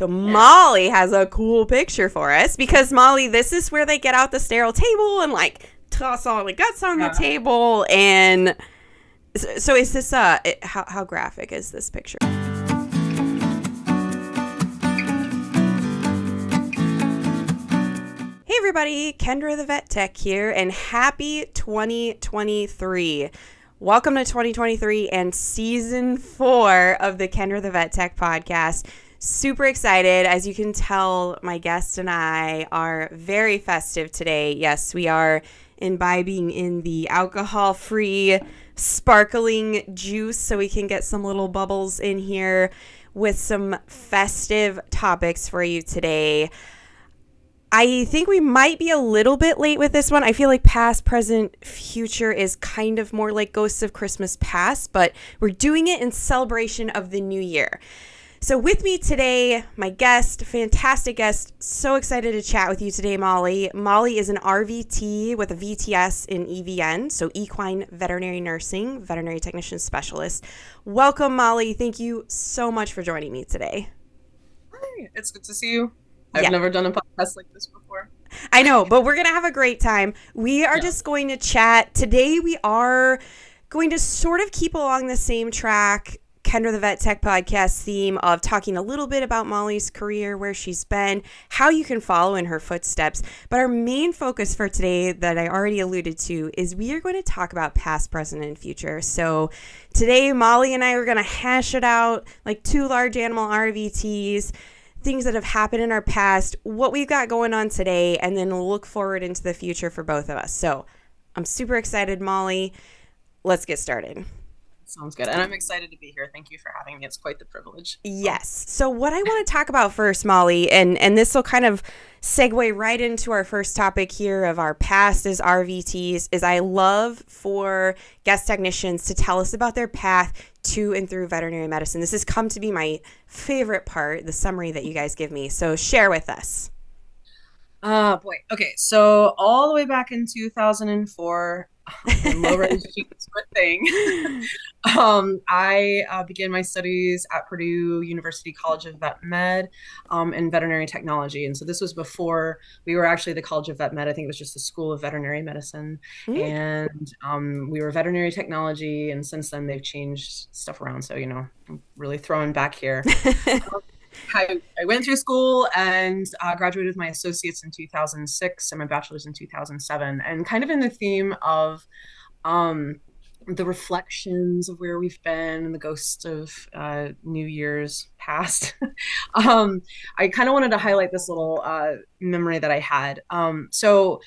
So Molly has a cool picture for us because Molly, this is where they get out the sterile table and like toss all the guts on the table. And so is this how graphic is this picture? Hey everybody, Kendra the Vet Tech here, and happy 2023. Welcome to 2023 and season 4 of the Kendra the Vet Tech podcast. Super excited. As you can tell, my guest and I are very festive today. Yes, we are imbibing in the alcohol-free sparkling juice so we can get some little bubbles in here with some festive topics for you today. I think we might be a little bit late with this one. I feel like past, present, future is kind of more like Ghosts of Christmas Past, but we're doing it in celebration of the new year. So with me today, my guest, fantastic guest, so excited to chat with you today, Molly. Molly is an RVT with a VTS in EVN, so Equine Veterinary Nursing, Veterinary Technician Specialist. Welcome, Molly. Thank you so much for joining me today. Hi, it's good to see you. I've never done a podcast like this before. I know, but we're going to have a great time. We are just going to chat. Today we are going to sort of keep along the same track, Kendra the Vet Tech podcast theme of talking a little bit about Molly's career, where she's been, how you can follow in her footsteps. But our main focus for today that I already alluded to is we are going to talk about past, present, and future. So today Molly and I are going to hash it out like two large animal RVTs, things that have happened in our past, what we've got going on today, and then look forward into the future for both of us. So I'm super excited, Molly. Let's get started. Sounds good. And I'm excited to be here. Thank you for having me. It's quite the privilege. Yes. So what I want to talk about first, Molly, and this will kind of segue right into our first topic here of our past as RVTs, is I love for guest technicians to tell us about their path to and through veterinary medicine. This has come to be my favorite part, the summary that you guys give me. So share with us. Boy. Okay. So all the way back in 2004, when low-res jeans were a thing, I began my studies at Purdue University College of Vet Med in veterinary technology. And so this was before we were actually the College of Vet Med. I think it was just the School of Veterinary Medicine. And we were veterinary technology. And since then, they've changed stuff around. So, I'm really throwing back here. I went through school and graduated with my associates in 2006 and my bachelor's in 2007, and kind of in the theme of the reflections of where we've been, the ghosts of New Year's past. I kind of wanted to highlight this little memory that I had. So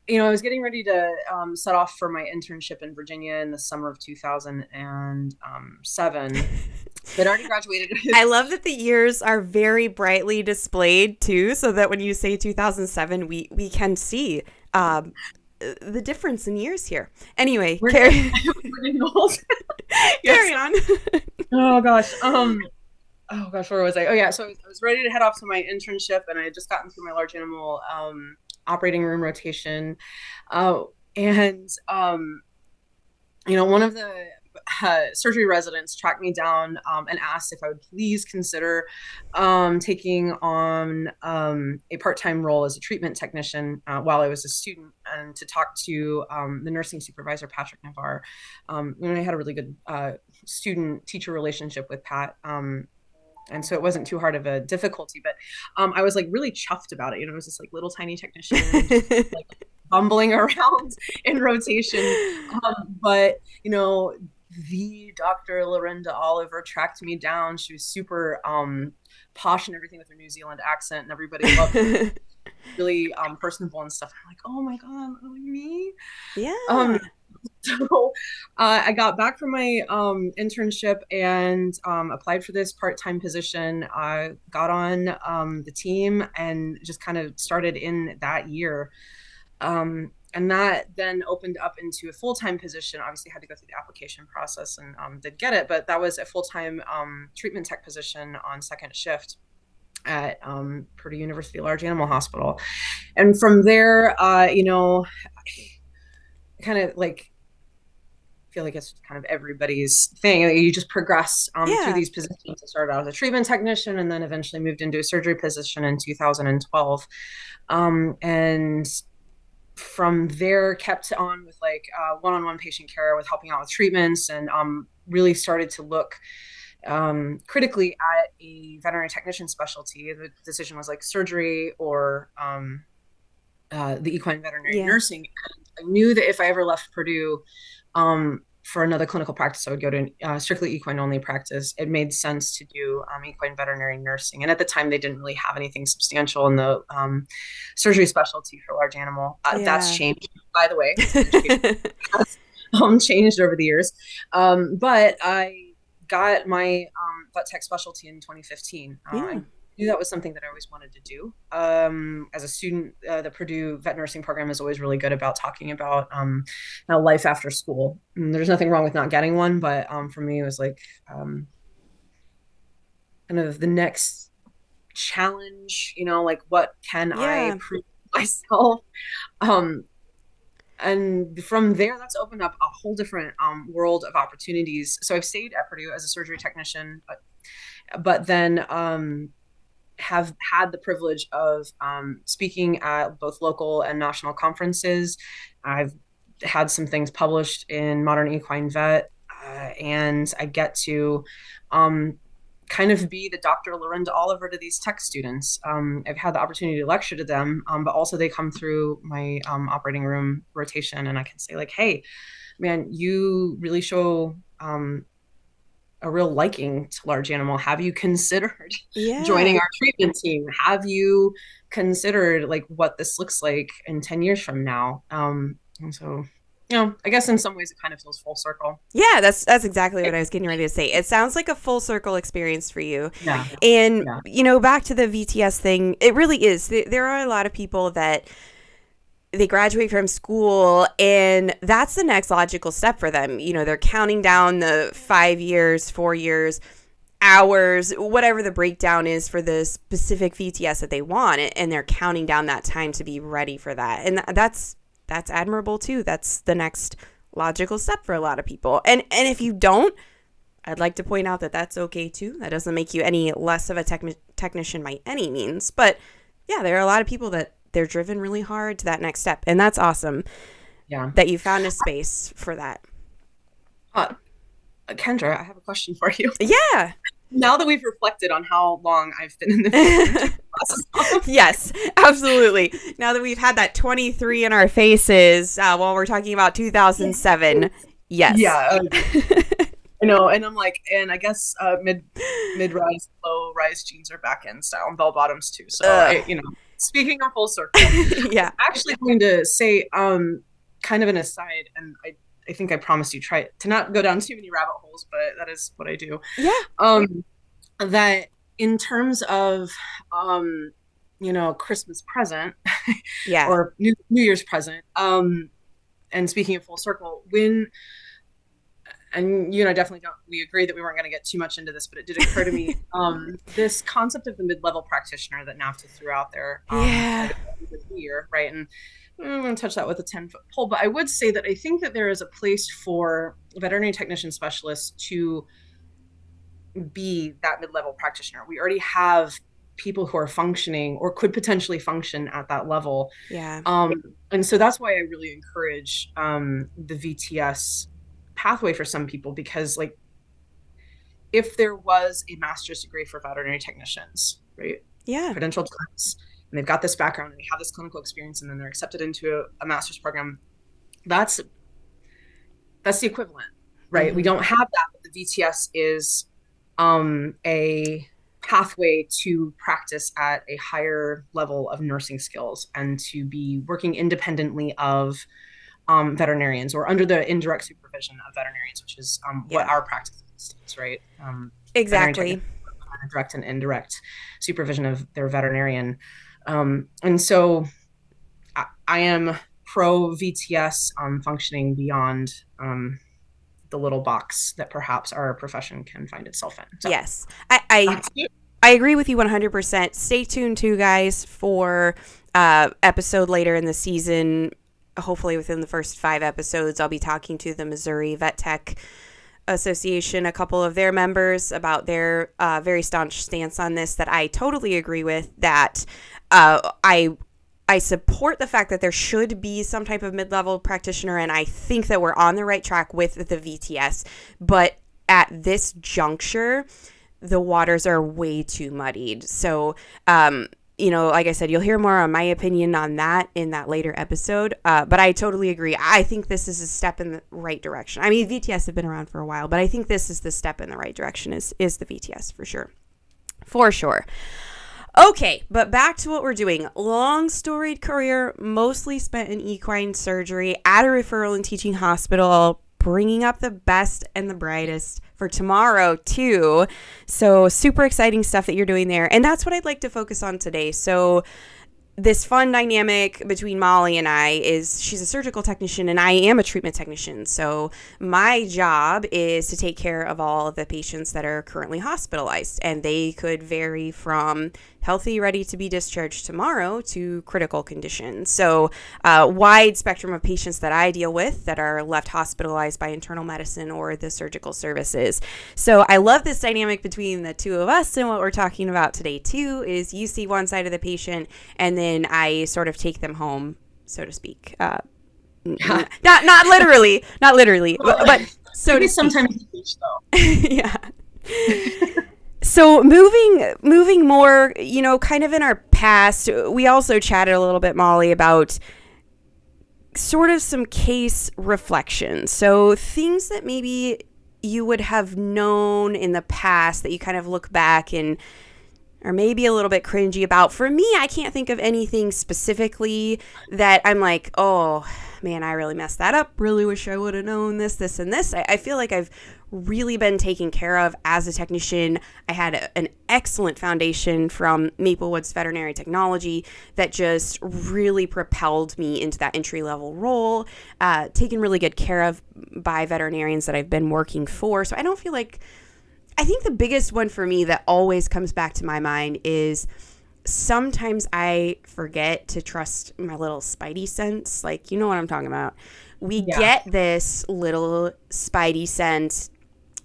I was getting ready to set off for my internship in Virginia in the summer of 2007. They'd already graduated. I love that the years are very brightly displayed too, so that when you say 2007, we can see the difference in years here. Anyway, carry on. Oh gosh. Where was I? Oh yeah, so I was ready to head off to my internship, and I had just gotten through my large animal operating room rotation, and one of the surgery residents tracked me down and asked if I would please consider taking on a part-time role as a treatment technician while I was a student, and to talk to the nursing supervisor, Patrick Navarre. I had a really good student-teacher relationship with Pat. And so it wasn't too hard of a difficulty, but I was like really chuffed about it. It was this like little tiny technician just, like bumbling around in rotation. But the Dr. Lorinda Oliver tracked me down. She was super posh and everything with her New Zealand accent, and everybody loved her. Really personable and stuff. I'm like, oh my God, me? Yeah. So I got back from my internship and applied for this part-time position. I got on the team and just kind of started in that year. And that then opened up into a full-time position. Obviously had to go through the application process and did get it, but that was a full-time treatment tech position on second shift at Purdue University Large Animal Hospital. And from there, kind of like feel like it's kind of everybody's thing. You just progress through Yeah. these positions. I started out as a treatment technician and then eventually moved into a surgery position in 2012. And from there, kept on with like one-on-one patient care with helping out with treatments, and really started to look critically at a veterinary technician specialty. The decision was like surgery or the equine veterinary Yeah. nursing. And I knew that if I ever left Purdue for another clinical practice, I would go to strictly equine only practice. It made sense to do equine veterinary nursing. And at the time, they didn't really have anything substantial in the surgery specialty for large animal. That's Yeah. changed, by the way. Education has changed over the years. But I got my vet tech specialty in 2015. Yeah. I knew that was something that I always wanted to do. As a student, the Purdue vet nursing program is always really good about talking about life after school. And there's nothing wrong with not getting one, but for me, it was like kind of the next challenge, like what can I Yeah. prove myself? And from there, that's opened up a whole different world of opportunities. So I've stayed at Purdue as a surgery technician, but then have had the privilege of speaking at both local and national conferences. I've had some things published in Modern Equine Vet, and I get to kind of be the Dr. Lorinda Oliver to these tech students. I've had the opportunity to lecture to them, but also they come through my operating room rotation, and I can say like, hey, man, you really show a real liking to large animal. Have you considered Yeah. joining our treatment team? Have you considered like what this looks like in 10 years from now? And so, I guess in some ways it kind of feels full circle. Yeah, that's exactly what I was getting ready to say. It sounds like a full circle experience for you. Yeah. And, Yeah. back to the VTS thing, it really is. There are a lot of people that they graduate from school and that's the next logical step for them. They're counting down the 5 years, 4 years, hours, whatever the breakdown is for the specific VTS that they want. And they're counting down that time to be ready for that. And that's admirable too. That's the next logical step for a lot of people. And if you don't, I'd like to point out that that's okay too. That doesn't make you any less of a technician by any means. But yeah, there are a lot of people that they're driven really hard to that next step. And that's awesome. Yeah. That you found a space for that. Kendra, I have a question for you. Yeah. Now that we've reflected on how long I've been in the process. Yes, absolutely. Now that we've had that 23 in our faces while we're talking about 2007. Yes. Yeah. I know. And I'm like, and I guess mid-rise, low-rise jeans are back in style and bell bottoms too. So, speaking of full circle, yeah. I'm actually going to say kind of an aside, and I think I promised you try to not go down too many rabbit holes, but that is what I do. Yeah. That in terms of, Christmas present yeah. or New Year's present, and speaking of full circle, and you and I definitely we agreed that we weren't going to get too much into this, but it did occur to me, this concept of the mid-level practitioner that NAFTA threw out there year, right? And I'm going to touch that with a 10-foot pole, but I would say that I think that there is a place for veterinary technician specialists to be that mid-level practitioner. We already have people who are functioning or could potentially function at that level. Yeah. And so that's why I really encourage the VTS pathway for some people, because like if there was a master's degree for veterinary technicians, right? Yeah. Credentialed techs, and they've got this background and they have this clinical experience, and then they're accepted into a master's program. That's the equivalent, right? Mm-hmm. We don't have that, but the VTS is a pathway to practice at a higher level of nursing skills and to be working independently of veterinarians or under the indirect supervision of veterinarians, which is what our practice is, right? Exactly. Direct and indirect supervision of their veterinarian. And so I am pro VTS functioning beyond the little box that perhaps our profession can find itself in. So, yes. I agree with you 100%. Stay tuned too, guys, for episode later in the season hopefully within the first 5 episodes, I'll be talking to the Missouri Vet Tech Association, a couple of their members, about their very staunch stance on this that I totally agree with, that I support the fact that there should be some type of mid-level practitioner, and I think that we're on the right track with the VTS. But at this juncture, the waters are way too muddied. So, like I said, you'll hear more on my opinion on that in that later episode. But I totally agree. I think this is a step in the right direction. I mean, VTS have been around for a while, but I think this is the step in the right direction is the VTS for sure. For sure. Okay, but back to what we're doing. Long storied career, mostly spent in equine surgery at a referral and teaching hospital, bringing up the best and the brightest for tomorrow too. So super exciting stuff that you're doing there. And that's what I'd like to focus on today. So this fun dynamic between Molly and I is she's a surgical technician and I am a treatment technician. So my job is to take care of all of the patients that are currently hospitalized, and they could vary from healthy, ready to be discharged tomorrow to critical conditions. So wide spectrum of patients that I deal with that are left hospitalized by internal medicine or the surgical services. So I love this dynamic between the two of us, and what we're talking about today too is you see one side of the patient and then I sort of take them home, so to speak. Not literally, but so maybe to speak. sometimes you teach though. Yeah. So moving more, kind of in our past, we also chatted a little bit, Molly, about sort of some case reflection. So things that maybe you would have known in the past that you kind of look back and are maybe a little bit cringy about. For me, I can't think of anything specifically that I'm like, oh man, I really messed that up. Really wish I would have known this, and this. I feel like I've really been taken care of as a technician. I had an excellent foundation from Maple Woods Veterinary Technology that just really propelled me into that entry-level role, taken really good care of by veterinarians that I've been working for. So I don't feel like, I think the biggest one for me that always comes back to my mind is sometimes I forget to trust my little spidey sense. Like, you know what I'm talking about. We get this little spidey sense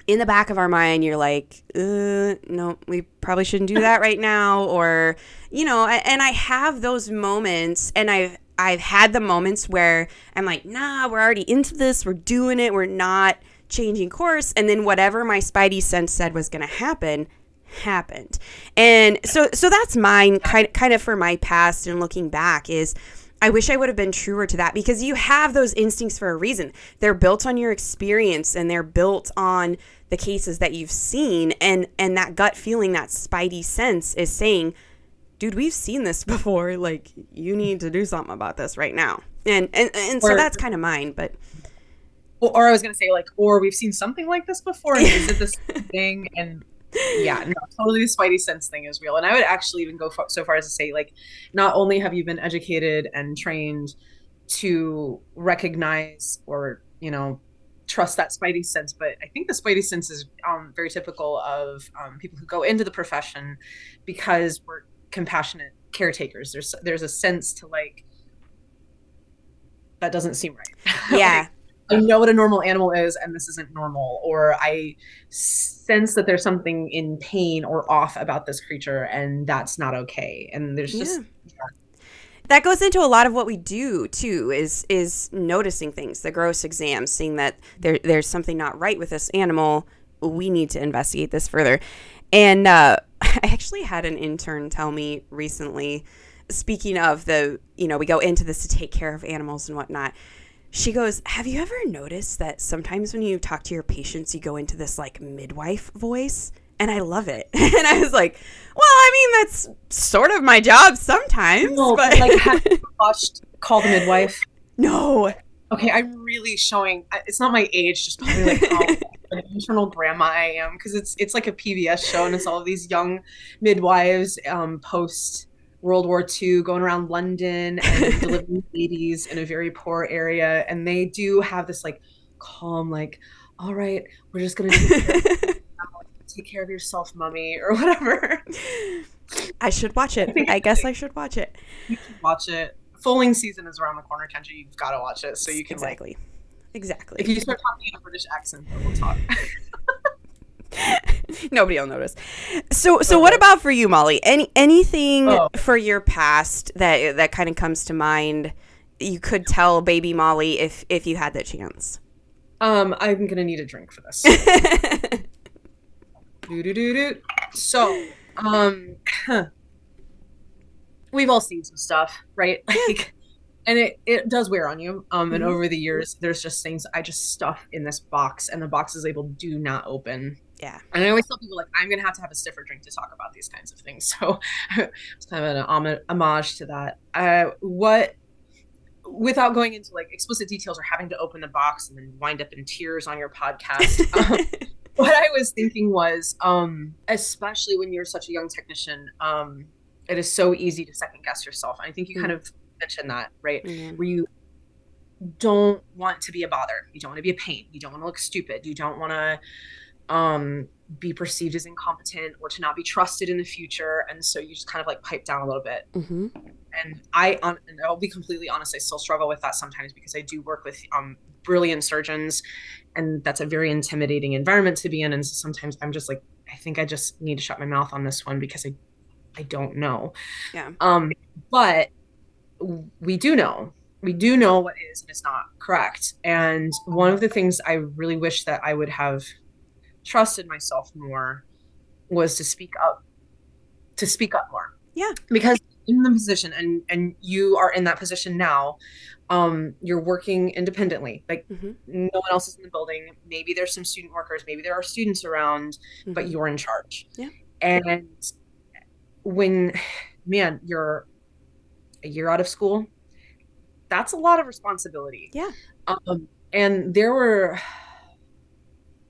in the back of our mind. You're like, no, we probably shouldn't do that right now. Or, and I have those moments, and I've had the moments where I'm like, nah, we're already into this. We're doing it. We're not changing course. And then whatever my spidey sense said was going to happen happened. And so that's mine kind of for my past, and looking back is I wish I would have been truer to that, because you have those instincts for a reason. They're built on your experience, and they're built on the cases that you've seen, and that gut feeling, that spidey sense is saying, dude, we've seen this before. Like, you need to do something about this right now. And so that's kind of mine, but or I was going to say, like, or we've seen something like this before, and is it the same thing? And yeah, no, totally, the spidey sense thing is real. And I would actually even go so far as to say, like, not only have you been educated and trained to recognize or, trust that spidey sense, but I think the spidey sense is very typical of people who go into the profession because we're compassionate caretakers. There's a sense to, like, that doesn't seem right. Yeah. I know what a normal animal is, and this isn't normal, or I sense that there's something in pain or off about this creature, and that's not okay. And there's just that goes into a lot of what we do too, is noticing things, the gross exams, seeing that there's something not right with this animal. We need to investigate this further. And I actually had an intern tell me recently, speaking of we go into this to take care of animals and whatnot. She goes, have you ever noticed that sometimes when you talk to your patients, you go into this like midwife voice? And I love it. And I was like, well, I mean, that's sort of my job sometimes. No, but like, have you watched Call the Midwife? No. Okay, I'm really showing, it's not my age, just probably like how an internal grandma I am, because it's like a PBS show, and it's all of these young midwives post World War II going around London and delivering babies in a very poor area, and they do have this like calm, like, all right, we're just gonna take care of yourself, mummy, or whatever. I should watch it. I guess I should watch it. You should watch it. foaling season is around the corner, Kendra. You've got to watch it so you can Exactly. If you start talking in a British accent, then we'll talk. Nobody will notice. So what about for you, Molly? Anything for your past that kind of comes to mind you could tell baby Molly if you had that chance? I'm gonna need a drink for this. So, we've all seen some stuff, right? Like, and it does wear on you. And over the years, there's just things I just stuff in this box, and the box's label do not open. Yeah. And I always tell people, like, I'm gonna have to have a stiffer drink to talk about these kinds of things. So it's kind of an homage to that. Without going into like explicit details or having to open the box and then wind up in tears on your podcast, what I was thinking was, especially when you're such a young technician, it is so easy to second guess yourself. I think you kind of mentioned that, right? Where you don't want to be a bother. You don't want to be a pain. You don't want to look stupid. You don't want to be perceived as incompetent or to not be trusted in the future. And so you just kind of like pipe down a little bit. And I'll be completely honest, I still struggle with that sometimes because I do work with brilliant surgeons, and that's a very intimidating environment to be in. And so sometimes I'm just like, I think I just need to shut my mouth on this one because I don't know. Yeah. But we do know what is and is not correct. And one of the things I really wish that I would have trusted myself more was to speak up more. Yeah. Because in the position, and you are in that position now, you're working independently. Like no one else is in the building. Maybe there's some student workers, maybe there are students around, but you're in charge. Yeah. And when, man, you're a year out of school, that's a lot of responsibility. Yeah. And there were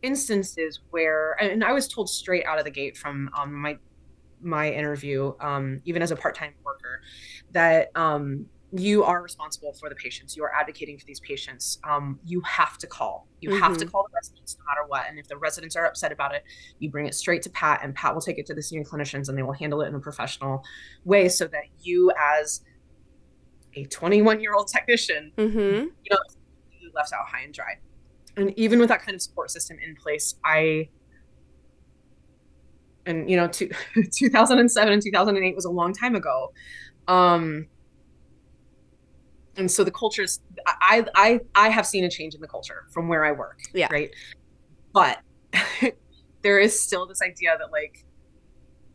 instances where, and I was told straight out of the gate from my interview, even as a part-time worker, that you are responsible for the patients. You are advocating for these patients. You have to call. You have to call the residents no matter what. And if the residents are upset about it, you bring it straight to Pat, and Pat will take it to the senior clinicians, and they will handle it in a professional way so that you, as a 21-year-old technician, you know, left out high and dry. And even with that kind of support system in place, and you know, 2007 and 2008 was a long time ago. And so the cultures, I have seen a change in the culture from where I work. Yeah. Right. But there is still this idea that like,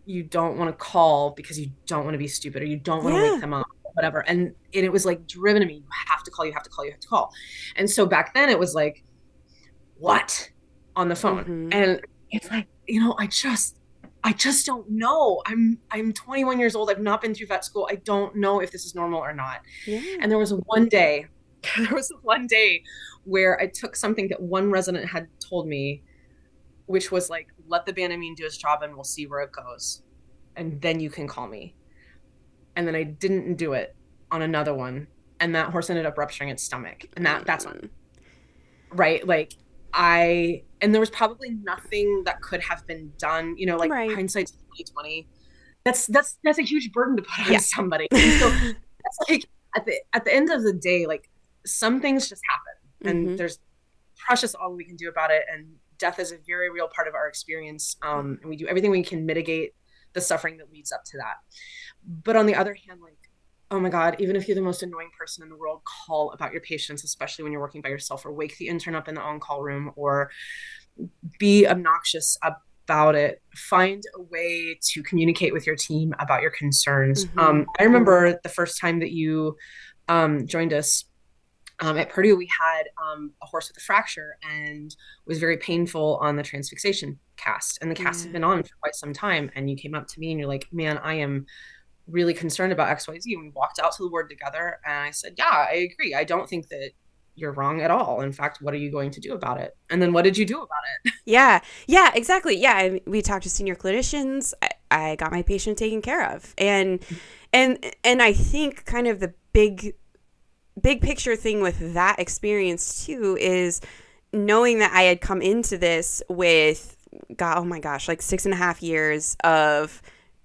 you don't want to call because you don't want to be stupid, or you don't want to wake them up, or whatever. And it was like driven to me. You have to call, you have to call, you have to call. And so back then it was like, what, on the phone? And it's like, you know, I just don't know. I'm 21 years old. I've not been through vet school. I don't know if this is normal or not. And there was one day where I took something that one resident had told me, which was like, let the Banamine do its job and we'll see where it goes. And then you can call me. And then I didn't do it on another one. And that horse ended up rupturing its stomach. And that's one. Right. Like and there was probably nothing that could have been done, you know, like hindsight's 2020. That's a huge burden to put on somebody. So that's like at the end of the day, like some things just happen, and there's precious all we can do about it. And death is a very real part of our experience. And we do everything we can mitigate the suffering that leads up to that. But on the other hand, like, oh my God, even if you're the most annoying person in the world, call about your patients, especially when you're working by yourself, or wake the intern up in the on-call room, or be obnoxious about it. Find a way to communicate with your team about your concerns. I remember the first time that you joined us at Purdue, we had a horse with a fracture, and it was very painful on the transfixation cast. And the cast had been on for quite some time. And you came up to me and you're like, man, I am really concerned about XYZ. And we walked out to the ward together, and I said, yeah, I agree. I don't think that you're wrong at all. In fact, what are you going to do about it? And then what did you do about it? Yeah, exactly. Yeah. We talked to senior clinicians. I got my patient taken care of. And I think kind of the big picture thing with that experience too is knowing that I had come into this with, God, oh my gosh, like 6.5 years of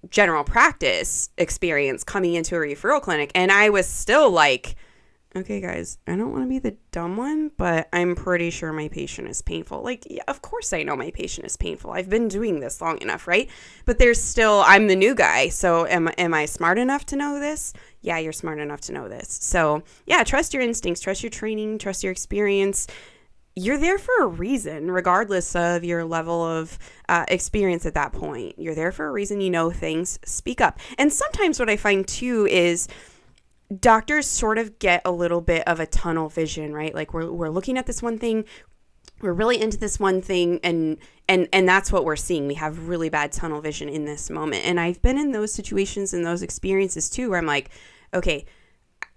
general practice experience coming into a referral clinic. And I was still like, okay, guys, I don't want to be the dumb one, but I'm pretty sure my patient is painful. Like, yeah, of course I know my patient is painful. I've been doing this long enough, right? But there's still, I'm the new guy. So am I smart enough to know this? Yeah, you're smart enough to know this. So yeah, trust your instincts, trust your training, trust your experience. You're there for a reason, regardless of your level of experience at that point. You're there for a reason. You know things. Speak up. And sometimes what I find too is doctors sort of get a little bit of a tunnel vision, right? Like we're looking at this one thing, we're really into this one thing, and that's what we're seeing. We have really bad tunnel vision in this moment. And I've been in those situations and those experiences too, where I'm like, okay,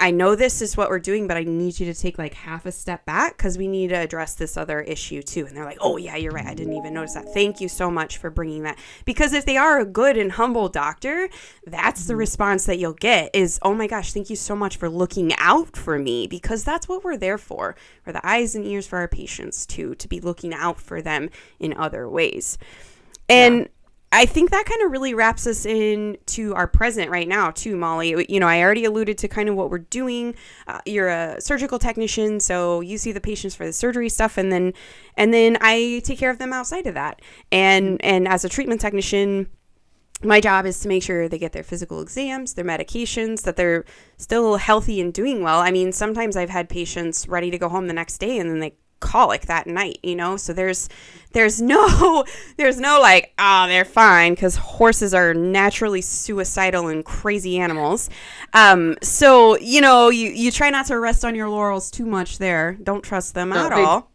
I know this is what we're doing, but I need you to take like half a step back because we need to address this other issue too. And they're like, oh yeah, you're right. I didn't even notice that. Thank you so much for bringing that. Because if they are a good and humble doctor, that's the response that you'll get is, oh my gosh, thank you so much for looking out for me, because that's what we're there for. We're the eyes and ears for our patients too, to be looking out for them in other ways. And I think that kind of really wraps us into our present right now too, Molly. You know, I already alluded to kind of what we're doing. You're a surgical technician, so you see the patients for the surgery stuff, and then I take care of them outside of that. And as a treatment technician, my job is to make sure they get their physical exams, their medications, that they're still healthy and doing well. I mean, sometimes I've had patients ready to go home the next day, and then they colic that night, you know? So there's no like, they're fine, because horses are naturally suicidal and crazy animals. So, you know, you try not to rest on your laurels too much there. Don't trust them at all.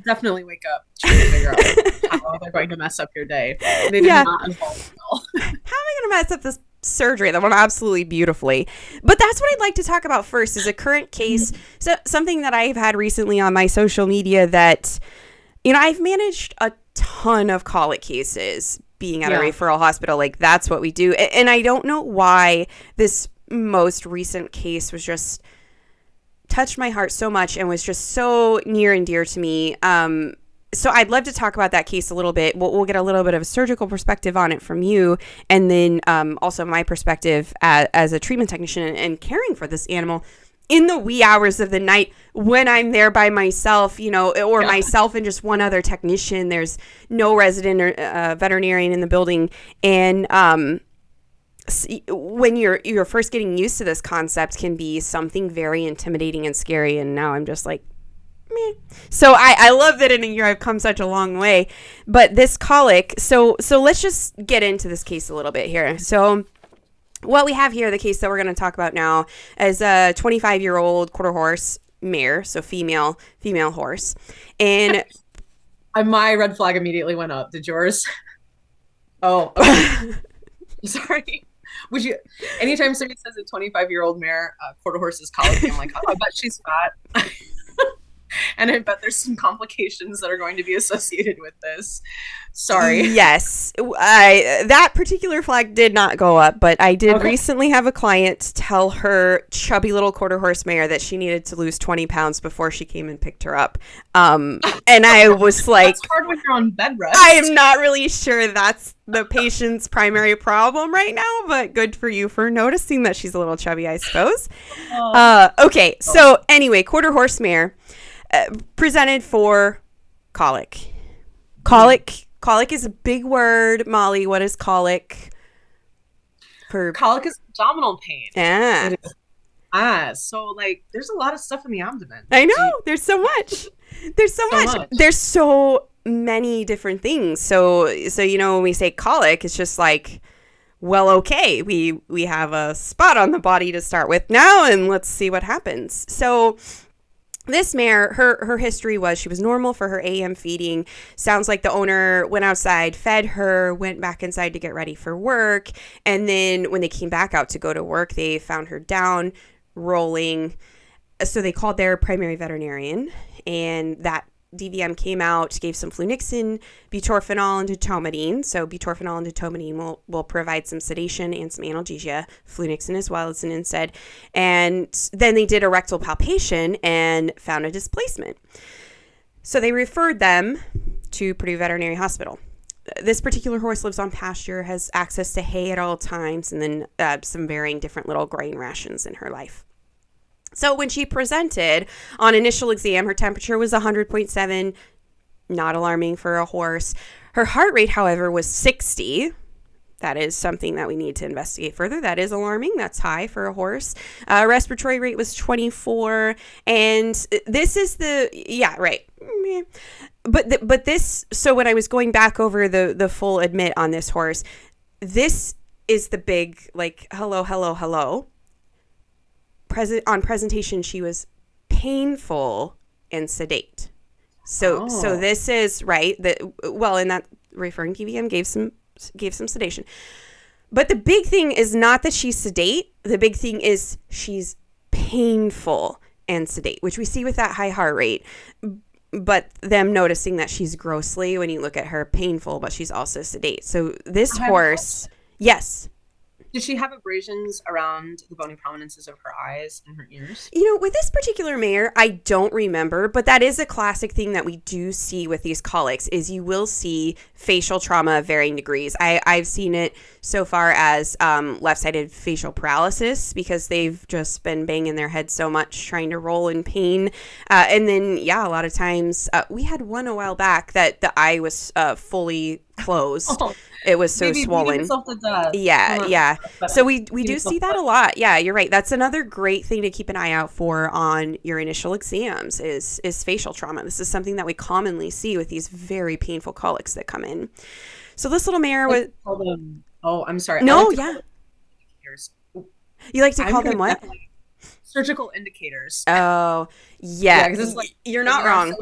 Definitely wake up trying to figure out how they're going to mess up your day. They did not involve well. How am I going to mess up this surgery that went absolutely beautifully? But that's what I'd like to talk about first, is a current case. So something that I've had recently on my social media that, you know, I've managed a ton of colic cases being at a referral hospital. Like, that's what we do. And I don't know why this most recent case was just touched my heart so much and was just so near and dear to me. So I'd love to talk about that case a little bit. We'll get a little bit of a surgical perspective on it from you, and then also my perspective as a treatment technician and caring for this animal in the wee hours of the night when I'm there by myself, you know, or myself and just one other technician. There's no resident or veterinarian in the building. And when you're first getting used to this concept, can be something very intimidating and scary. And now I'm just like, meh. So I love that in a year I've come such a long way. But this colic, so let's just get into this case a little bit here. So what we have here, the case that we're going to talk about now, is a 25-year-old quarter horse mare, so female horse. And my red flag immediately went up. Did yours? Oh, okay. Sorry. Would you, anytime somebody says a 25-year-old mare, quarter horse is colic, I'm like, oh, I bet she's fat. And I bet there's some complications that are going to be associated with this. Sorry. Yes. That particular flag did not go up, but I did recently have a client tell her chubby little quarter horse mare that she needed to lose 20 pounds before she came and picked her up. And I was like, that's hard when you're on bed rest. I am not really sure that's the patient's primary problem right now, but good for you for noticing that she's a little chubby, I suppose. Okay. So anyway, quarter horse mare. Presented for colic. Colic is a big word. Molly, what is colic? Colic is abdominal pain. Yeah. So like there's a lot of stuff in the abdomen. I know. There's so much. There's so much. There's so many different things. So you know, when we say colic, it's just like, well, okay, we have a spot on the body to start with now, and let's see what happens. So this mare, her history was she was normal for her AM feeding. Sounds like the owner went outside, fed her, went back inside to get ready for work. And then when they came back out to go to work, they found her down, rolling. So they called their primary veterinarian, and that DVM came out, gave some flunixin, butorphanol, and dotomidine. So butorphanol and dotomidine will provide some sedation and some analgesia. Flunixin as well as an NSAID. And then they did a rectal palpation and found a displacement. So they referred them to Purdue Veterinary Hospital. this particular horse lives on pasture, has access to hay at all times, and then some varying different little grain rations in her life. So when she presented on initial exam, her temperature was 100.7, not alarming for a horse. Her heart rate, however, was 60. That is something that we need to investigate further. That is alarming. That's high for a horse. Respiratory rate was 24. And this is right. But this, so when I was going back over the full admit on this horse, this is the big, like, hello. On presentation, she was painful and sedate. So this is right. In that referring TVM gave some sedation. But the big thing is not that she's sedate. The big thing is she's painful and sedate, which we see with that high heart rate. But them noticing that she's grossly, when you look at her, painful, but she's also sedate. So this horse, yes. Did she have abrasions around the bony prominences of her eyes and her ears? With this particular mare, I don't remember, but that is a classic thing that we do see with these colics, is you will see facial trauma of varying degrees. I've seen it so far as left-sided facial paralysis, because they've just been banging their head so much trying to roll in pain. And then, a lot of times, we had one a while back that the eye was fully closed. It was so swollen. Yeah. So we do see that a lot. Yeah, you're right. That's another great thing to keep an eye out for on your initial exams is facial trauma. This is something that we commonly see with these very painful colics that come in. So this little mare was... I'm sorry. No, yeah. You like to call them what? Surgical indicators. Oh, yeah. Because it's like, you're not wrong.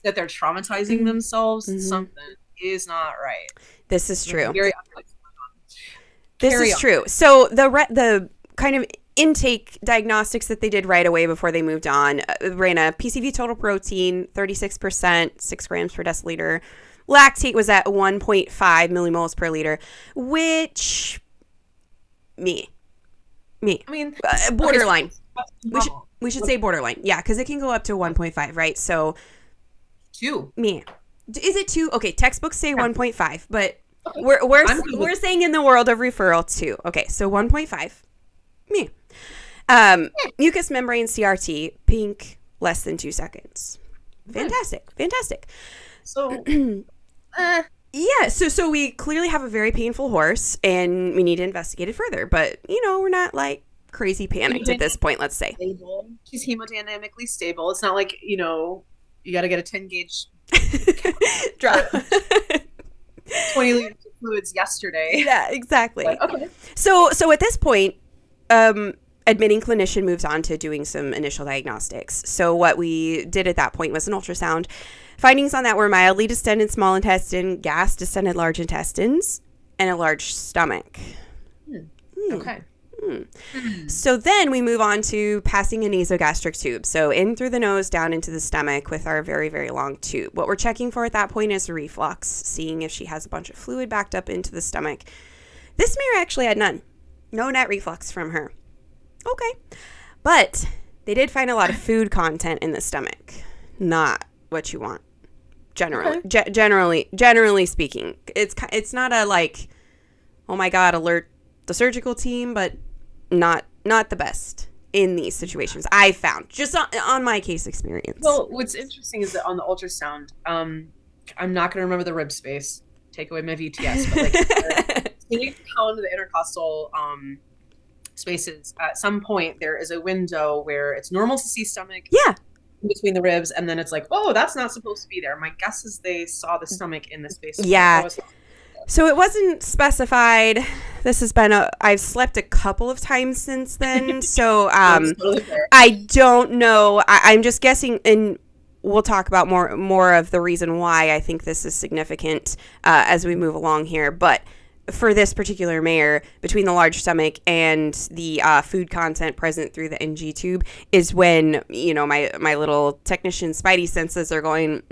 That they're traumatizing themselves. Mm-hmm. Something is not right. This is true. This is true. So the kind of intake diagnostics that they did right away before they moved on ran a PCV total protein, 36%, 6 grams per deciliter. Lactate was at 1.5 millimoles per liter, which I mean, borderline. Okay, we should say borderline. Yeah, because it can go up to 1.5, right? So 2. Me. Is it 2? Okay, textbooks say 1.5, but we're saying in the world of referral 2. Okay, so 1.5. Me. Mucous membrane CRT, pink, less than 2 seconds. Fantastic. So, yeah. So we clearly have a very painful horse, and we need to investigate it further. But we're not like crazy panicked at this point. Let's say stable. She's hemodynamically stable. It's not like you got to get a 10 gauge drop. 20 liters of fluids yesterday. Yeah, exactly. But, okay. So at this point, admitting clinician moves on to doing some initial diagnostics. So what we did at that point was an ultrasound. Findings on that were mildly distended small intestine, gas distended large intestines, and a large stomach. Okay. So then we move on to passing a nasogastric tube. So in through the nose, down into the stomach with our very, very long tube. What we're checking for at that point is reflux, seeing if she has a bunch of fluid backed up into the stomach. This mare actually had none. No net reflux from her. Okay. But they did find a lot of food content in the stomach. Not what you want. Generally. Okay. Generally speaking. It's not a like, oh my God, alert the surgical team, but not the best in these situations I found, just on my case experience. Well, what's interesting is that on the ultrasound, I'm not going to remember the rib space, take away my VTS, but like when you count the intercostal spaces, at some point there is a window where it's normal to see stomach in between the ribs, and then it's like, oh, that's not supposed to be there. My guess is they saw the stomach in the space. Yeah. So it wasn't specified. This has been I've slept a couple of times since then. So totally I don't know. I'm just guessing, and we'll talk about more of the reason why I think this is significant as we move along here. But for this particular mare, between the large stomach and the food content present through the NG tube is when, my little technician spidey senses are going,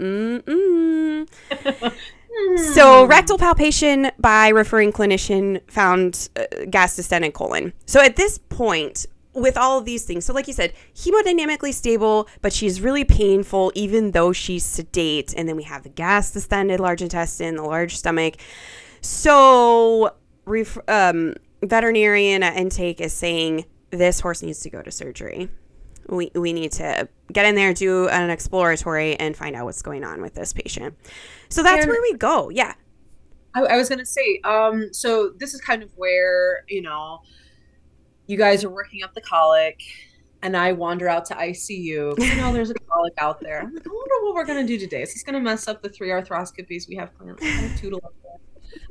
So rectal palpation by referring clinician found gas distended colon. So at this point, with all of these things, so like you said, hemodynamically stable, but she's really painful even though she's sedate. And then we have the gas distended large intestine, the large stomach. So veterinarian at intake is saying this horse needs to go to surgery. We need to get in there, do an exploratory, and find out what's going on with this patient. So that's where we go. Yeah. I was going to say, so this is kind of where, you guys are working up the colic, and I wander out to ICU because there's a colic out there. I'm like, I wonder what we're going to do today. Is this going to mess up the 3 arthroscopies we have planned? I kind of tootle up there.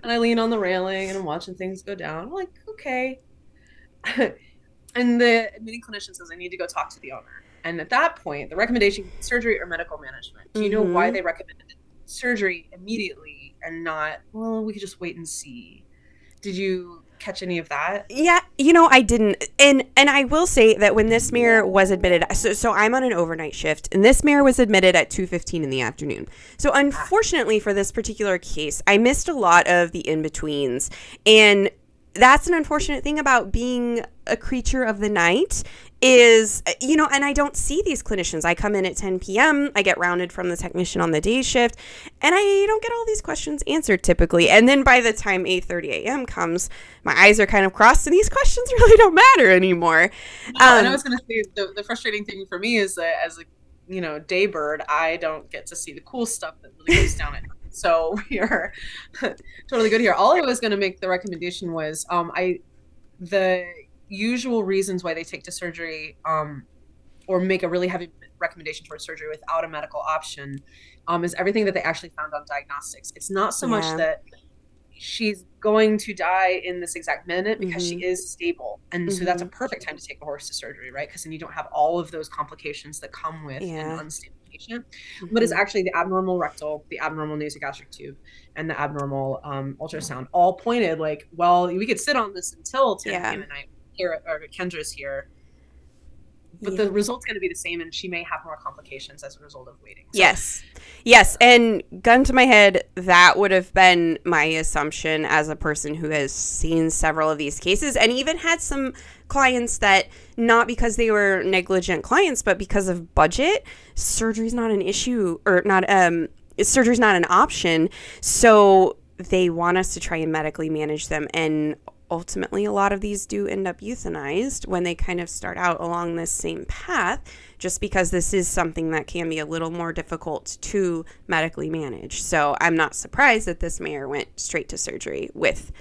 And I lean on the railing and I'm watching things go down. I'm like, okay. And the admitting clinician says, I need to go talk to the owner. And at that point, the recommendation, surgery or medical management. Do you know why they recommended surgery immediately and not, well, we could just wait and see? Did you catch any of that? Yeah, I didn't. And I will say that when this mare was admitted, so I'm on an overnight shift, and this mare was admitted at 2:15 in the afternoon. So unfortunately for this particular case, I missed a lot of the in-betweens. And that's an unfortunate thing about being a creature of the night is, and I don't see these clinicians. I come in at 10 p.m., I get rounded from the technician on the day shift, and I don't get all these questions answered typically. And then by the time 8:30 a.m. comes, my eyes are kind of crossed and these questions really don't matter anymore. And I was going to say the frustrating thing for me is that as a day bird, I don't get to see the cool stuff that really goes down at night. So we are totally good here. All I was going to make the recommendation was the usual reasons why they take to surgery or make a really heavy recommendation towards surgery without a medical option is everything that they actually found on diagnostics. It's not so much that she's going to die in this exact minute because she is stable. And so that's a perfect time to take a horse to surgery, right? Because then you don't have all of those complications that come with an unstable patient. But it's actually the abnormal rectal, the abnormal nasogastric tube, and the abnormal ultrasound all pointed like, well, we could sit on this until 10 p.m. at night. Here, or Kendra's here, but the result's going to be the same, and she may have more complications as a result of waiting. So, yes, and gun to my head, that would have been my assumption as a person who has seen several of these cases, and even had some clients that, not because they were negligent clients, but because of budget, surgery's not an issue, or not. Surgery's not an option, so they want us to try and medically manage them, and ultimately, a lot of these do end up euthanized when they kind of start out along this same path, just because this is something that can be a little more difficult to medically manage. So I'm not surprised that this mare went straight to surgery with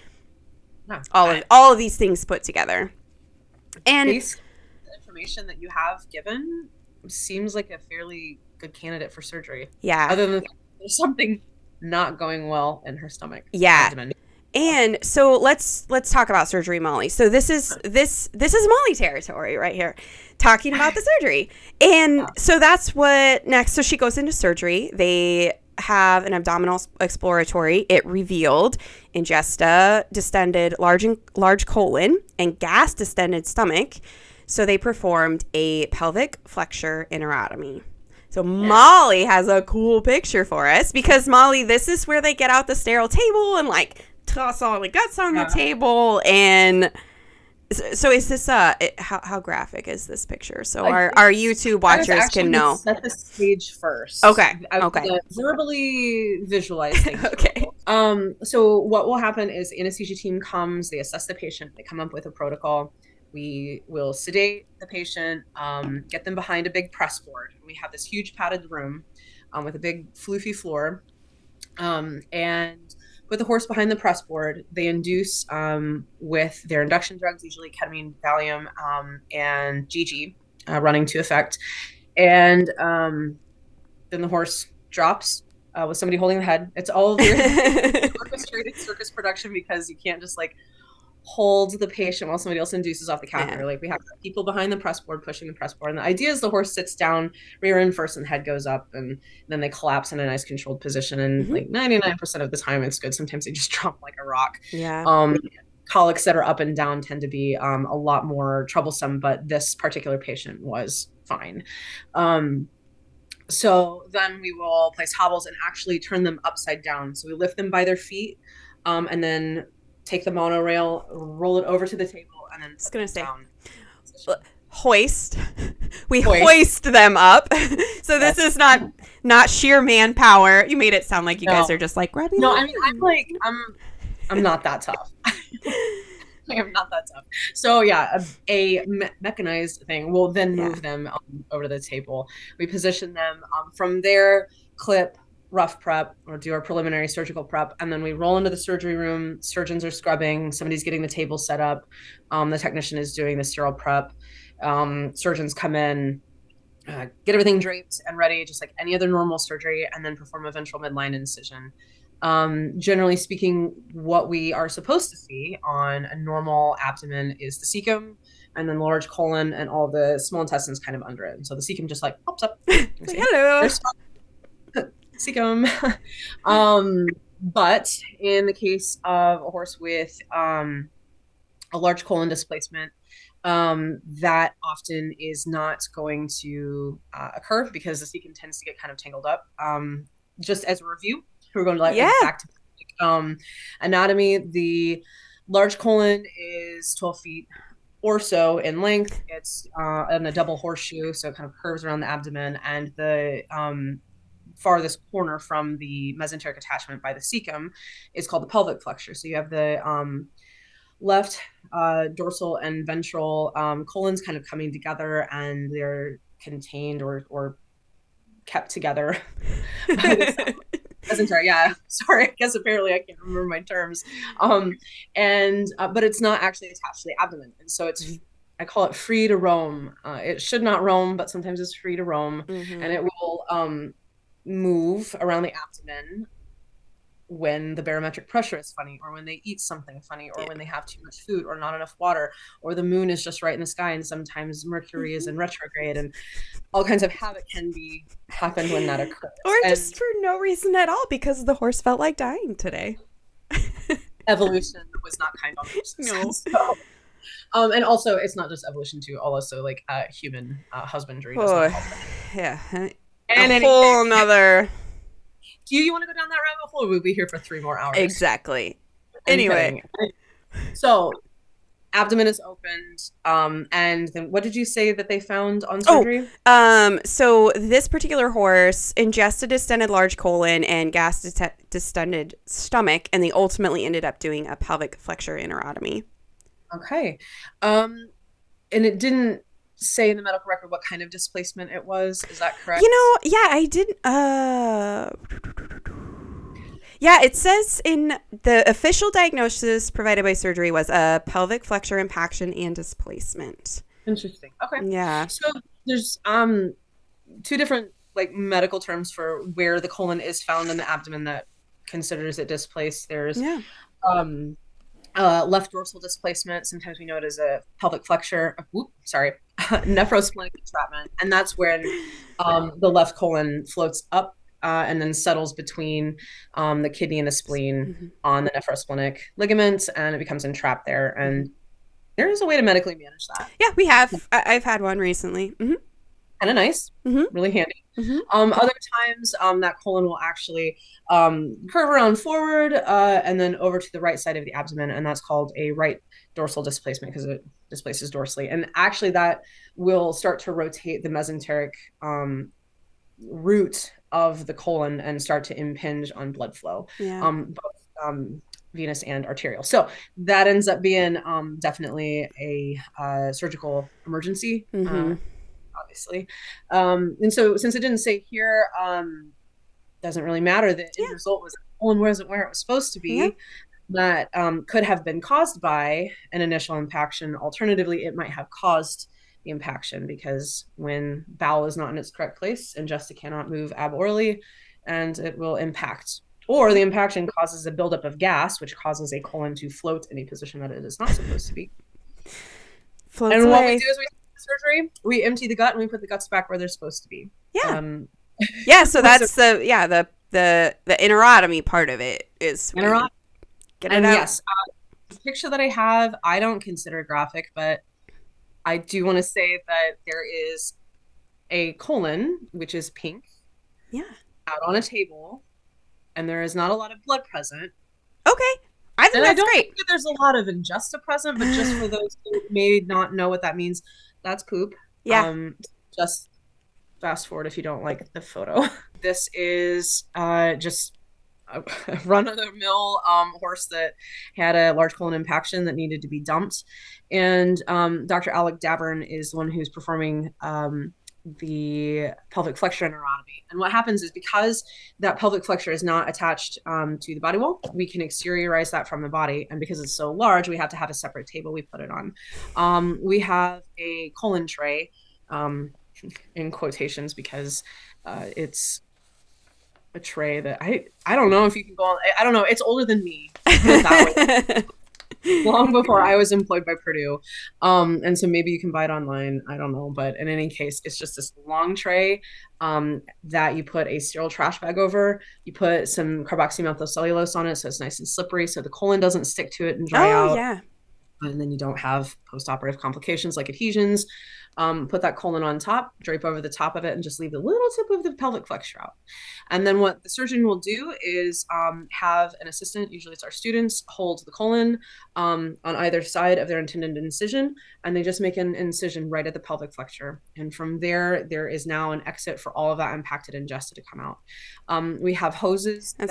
all of these things put together. And the information that you have given seems like a fairly good candidate for surgery. Yeah. Other than there's something not going well in her stomach. Yeah. And so let's talk about surgery, Molly. So this is Molly territory right here, talking about the surgery. And so that's what next. So she goes into surgery. They have an abdominal exploratory. It revealed ingesta distended large colon and gas distended stomach. So they performed a pelvic flexure enterotomy. So Molly has a cool picture for us because Molly, this is where they get out the sterile table and like toss all the guts on the table. And so is this how graphic is this picture? So our YouTube watchers can know. Set the stage first. Okay. Verbally visualize things. Okay. So what will happen is the anesthesia team comes, they assess the patient, they come up with a protocol. We will sedate the patient, get them behind a big press board. We have this huge padded room with a big floofy floor, and put the horse behind the press board. They induce with their induction drugs, usually ketamine, Valium, and GG, running to effect. And then the horse drops with somebody holding the head. It's all very orchestrated circus production because you can't just like hold the patient while somebody else induces off the catheter. Yeah. Like we have people behind the press board pushing the press board. And the idea is the horse sits down, rear end first, and the head goes up, and then they collapse in a nice controlled position. And like 99% of the time it's good. Sometimes they just drop like a rock. Yeah. Colics that are up and down tend to be a lot more troublesome, but this particular patient was fine. So then we will place hobbles and actually turn them upside down. So we lift them by their feet, and then take the monorail, roll it over to the table, and then put them down. hoist. We Hoist. hoist them up. So this is not sheer manpower. You made it sound like you guys are just like grabbing. No, I mean I'm not that tough. I am not that tough. So yeah, a mechanized thing. We'll then move them over to the table. We position them from there, clip, rough prep, or do our preliminary surgical prep, and then we roll into the surgery room. Surgeons are scrubbing. Somebody's getting the table set up. The technician is doing the sterile prep. Surgeons come in, get everything draped and ready, just like any other normal surgery, and then perform a ventral midline incision. Generally speaking, what we are supposed to see on a normal abdomen is the cecum and then the large colon and all the small intestines kind of under it. And so the cecum just like pops up. Like, hello. Cecum. But in the case of a horse with a large colon displacement, that often is not going to occur because the cecum tends to get kind of tangled up. Just as a review, we're going to back to anatomy. The large colon is 12 feet or so in length. It's in a double horseshoe, so it kind of curves around the abdomen, and the farthest corner from the mesenteric attachment by the cecum is called the pelvic flexure. So you have the left dorsal and ventral colons kind of coming together, and they're contained or kept together by the mesentery. Yeah, sorry. I guess apparently I can't remember my terms. But it's not actually attached to the abdomen, and so I call it free to roam. It should not roam, but sometimes it's free to roam, and it will move around the abdomen when the barometric pressure is funny, or when they eat something funny, or when they have too much food or not enough water, or the moon is just right in the sky, and sometimes Mercury is in retrograde, and all kinds of havoc can happen when that occurs. Or just for no reason at all, because the horse felt like dying today. Evolution was not kind on horses. No. So, and also, it's not just evolution too. Also, like human husbandry. Yeah. And a whole nother. Do you want to go down that rabbit hole, or we'll be here for 3 more hours? Exactly. Anyway. So, abdomen is opened. And then what did you say that they found on surgery? So this particular horse ingested distended large colon and gas distended stomach, and they ultimately ended up doing a pelvic flexure enterotomy. Okay. And it didn't say in the medical record what kind of displacement it was. Is that correct? Yeah, I didn't. Yeah, it says in the official diagnosis provided by surgery was a pelvic flexure impaction and displacement. Interesting. Okay. Yeah. So there's 2 different like medical terms for where the colon is found in the abdomen that considers it displaced. There's left dorsal displacement. Sometimes we know it as a pelvic flexure. Nephrosplenic entrapment, and that's when the left colon floats up and then settles between the kidney and the spleen on the nephrosplenic ligament, and it becomes entrapped there. And there is a way to medically manage that. Yeah, we have. I've had one recently. Kind of nice, really handy. Other times, that colon will actually curve around forward and then over to the right side of the abdomen, and that's called a right dorsal displacement because it displaces dorsally. And actually, that will start to rotate the mesenteric root of the colon and start to impinge on blood flow, both venous and arterial. So that ends up being definitely a surgical emergency. Obviously. And so since it didn't say here, doesn't really matter. The end result was the colon wasn't where it was supposed to be. That could have been caused by an initial impaction. Alternatively, it might have caused the impaction because when bowel is not in its correct place, ingesta cannot move aborally, and it will impact. Or the impaction causes a buildup of gas, which causes a colon to float in a position that it is not supposed to be. Floats and away. What we do is we surgery, we empty the gut and we put the guts back where they're supposed to be. So that's the enterotomy part of it is enterotomy. Get it out. Yes, the picture that I have, I don't consider graphic, but I do want to say that there is a colon, which is pink, out on a table, and there is not a lot of blood present. Okay. I think And I that's don't think great. that there's a lot of ingesta present, but just for those who may not know what that means, that's poop. Yeah. Just fast forward if you don't like the photo. This is just a run-of-the-mill horse that had a large colon impaction that needed to be dumped. And Dr. Alec Davern is the one who's performing the pelvic flexure neurotomy. And what happens is because that pelvic flexure is not attached to the body wall, we can exteriorize that from the body. And because it's so large, we have to have a separate table we put it on. We have a colon tray in quotations because it's a tray that I don't know if you can go on. I don't know. It's older than me. Let's put it that way. Long before I was employed by Purdue. And so maybe you can buy it online. I don't know. But in any case, it's just this long tray that you put a sterile trash bag over. You put some carboxymethylcellulose on it so it's nice and slippery so the colon doesn't stick to it and dry Oh, out. yeah. And then you don't have post-operative complications like adhesions. Put that colon on top, drape over the top of it, and just leave the little tip of the pelvic flexure out. And then what the surgeon will do is have an assistant, usually it's our students, hold the colon on either side of their intended incision, and they just make an incision right at the pelvic flexure. And from there, there is now an exit for all of that impacted ingesta to come out. We have hoses the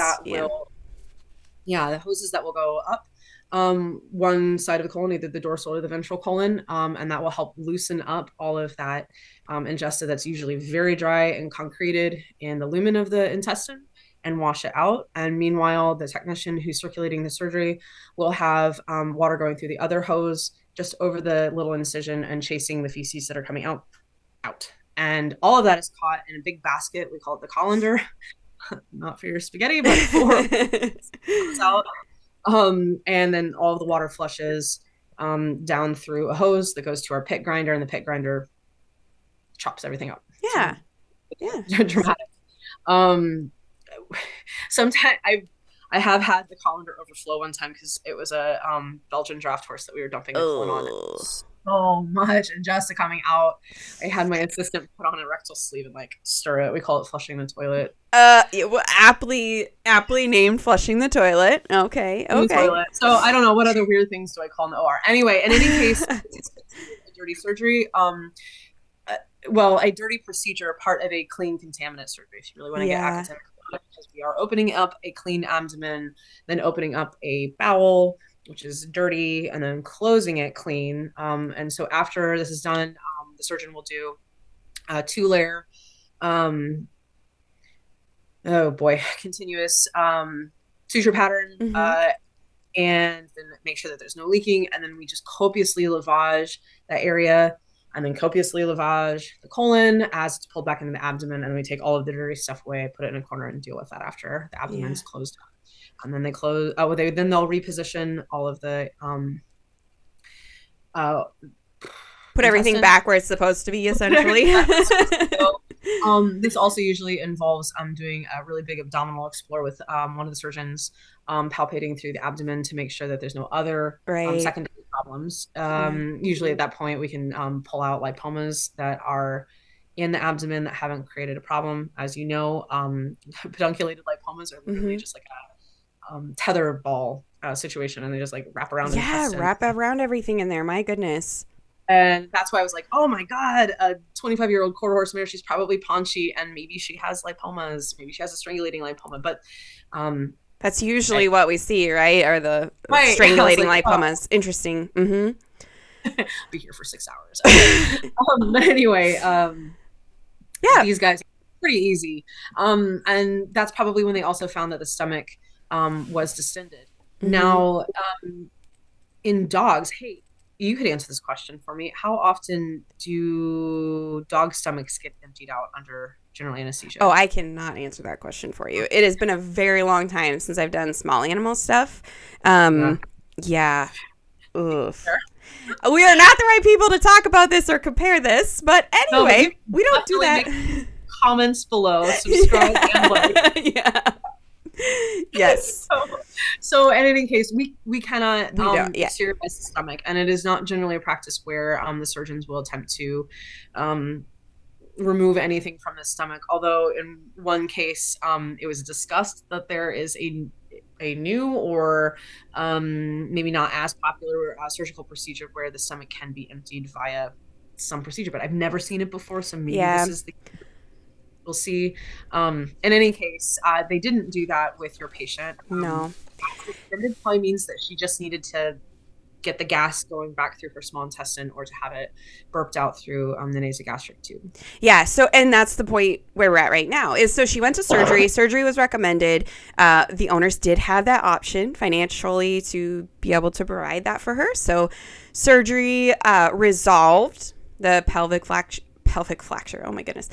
hoses that will go up one side of the colon, either the dorsal or the ventral colon, and that will help loosen up all of that ingesta that's usually very dry and concreted in the lumen of the intestine and wash it out. And meanwhile, the technician who's circulating the surgery will have water going through the other hose just over the little incision and chasing the feces that are coming out. And all of that is caught in a big basket. We call it the colander. Not for your spaghetti, but for out. And then all of the water flushes down through a hose that goes to our pit grinder, and the pit grinder chops everything up. Yeah. So, yeah. Dramatic. Sometimes I have had the colander overflow one time because it was a Belgian draft horse that we were dumping a colon on. So much ingesta coming out. I had my assistant put on a rectal sleeve and like stir it. We call it flushing the toilet. Well, aptly named flushing the toilet. Okay. The toilet. So I don't know what other weird things do I call in the OR. Anyway, in any case, it's a dirty surgery. A dirty procedure, part of a clean contaminant surgery. If you really want to get academic about it, because we are opening up a clean abdomen, then opening up a bowel, which is dirty, and then closing it clean. And so after this is done, the surgeon will do a 2-layer, continuous suture pattern, and then make sure that there's no leaking. And then we just copiously lavage that area, and then copiously lavage the colon as it's pulled back into the abdomen. And we take all of the dirty stuff away, put it in a corner, and deal with that after the abdomen's closed up. And then they close. Then they'll reposition all of the put everything back where it's supposed to be, essentially. This also usually involves doing a really big abdominal explore with one of the surgeons, palpating through the abdomen to make sure that there's no other secondary problems. Usually at that point we can pull out lipomas that are in the abdomen that haven't created a problem. As you know, pedunculated lipomas are literally just like a tether ball situation, and they just like wrap around. Wrap around everything in there. My goodness. And that's why I was like, oh my God, a 25-year-old quarter horse mare, she's probably paunchy, and maybe she has lipomas. Maybe she has a strangulating lipoma. But that's usually what we see, right? Or the strangulating lipomas. Interesting. Be here for 6 hours. Okay. But anyway, these guys are pretty easy. And that's probably when they also found that the stomach was distended. Now, in dogs, hey, you could answer this question for me. How often do dog stomachs get emptied out under general anesthesia? Oh, I cannot answer that question for you. It has been a very long time since I've done small animal stuff. Yeah. Oof. Sure. We are not the right people to talk about this or compare this, but anyway, we don't do that. Comments below, subscribe, and like. Yeah. Yes. So in any case, we cannot sterilize the stomach, and it is not generally a practice where the surgeons will attempt to remove anything from the stomach. Although in one case, it was discussed that there is a new or maybe not as popular surgical procedure where the stomach can be emptied via some procedure, but I've never seen it before, so maybe Yeah. this is the we'll see. In any case, they didn't do that with your patient. No. Extended probably means that she just needed to get the gas going back through her small intestine or to have it burped out through the nasogastric tube. Yeah. So, and that's the point where we're at right now is so she went to surgery. Surgery was recommended. The owners did have that option financially to be able to provide that for her. So surgery resolved the pelvic flexure. Oh my goodness.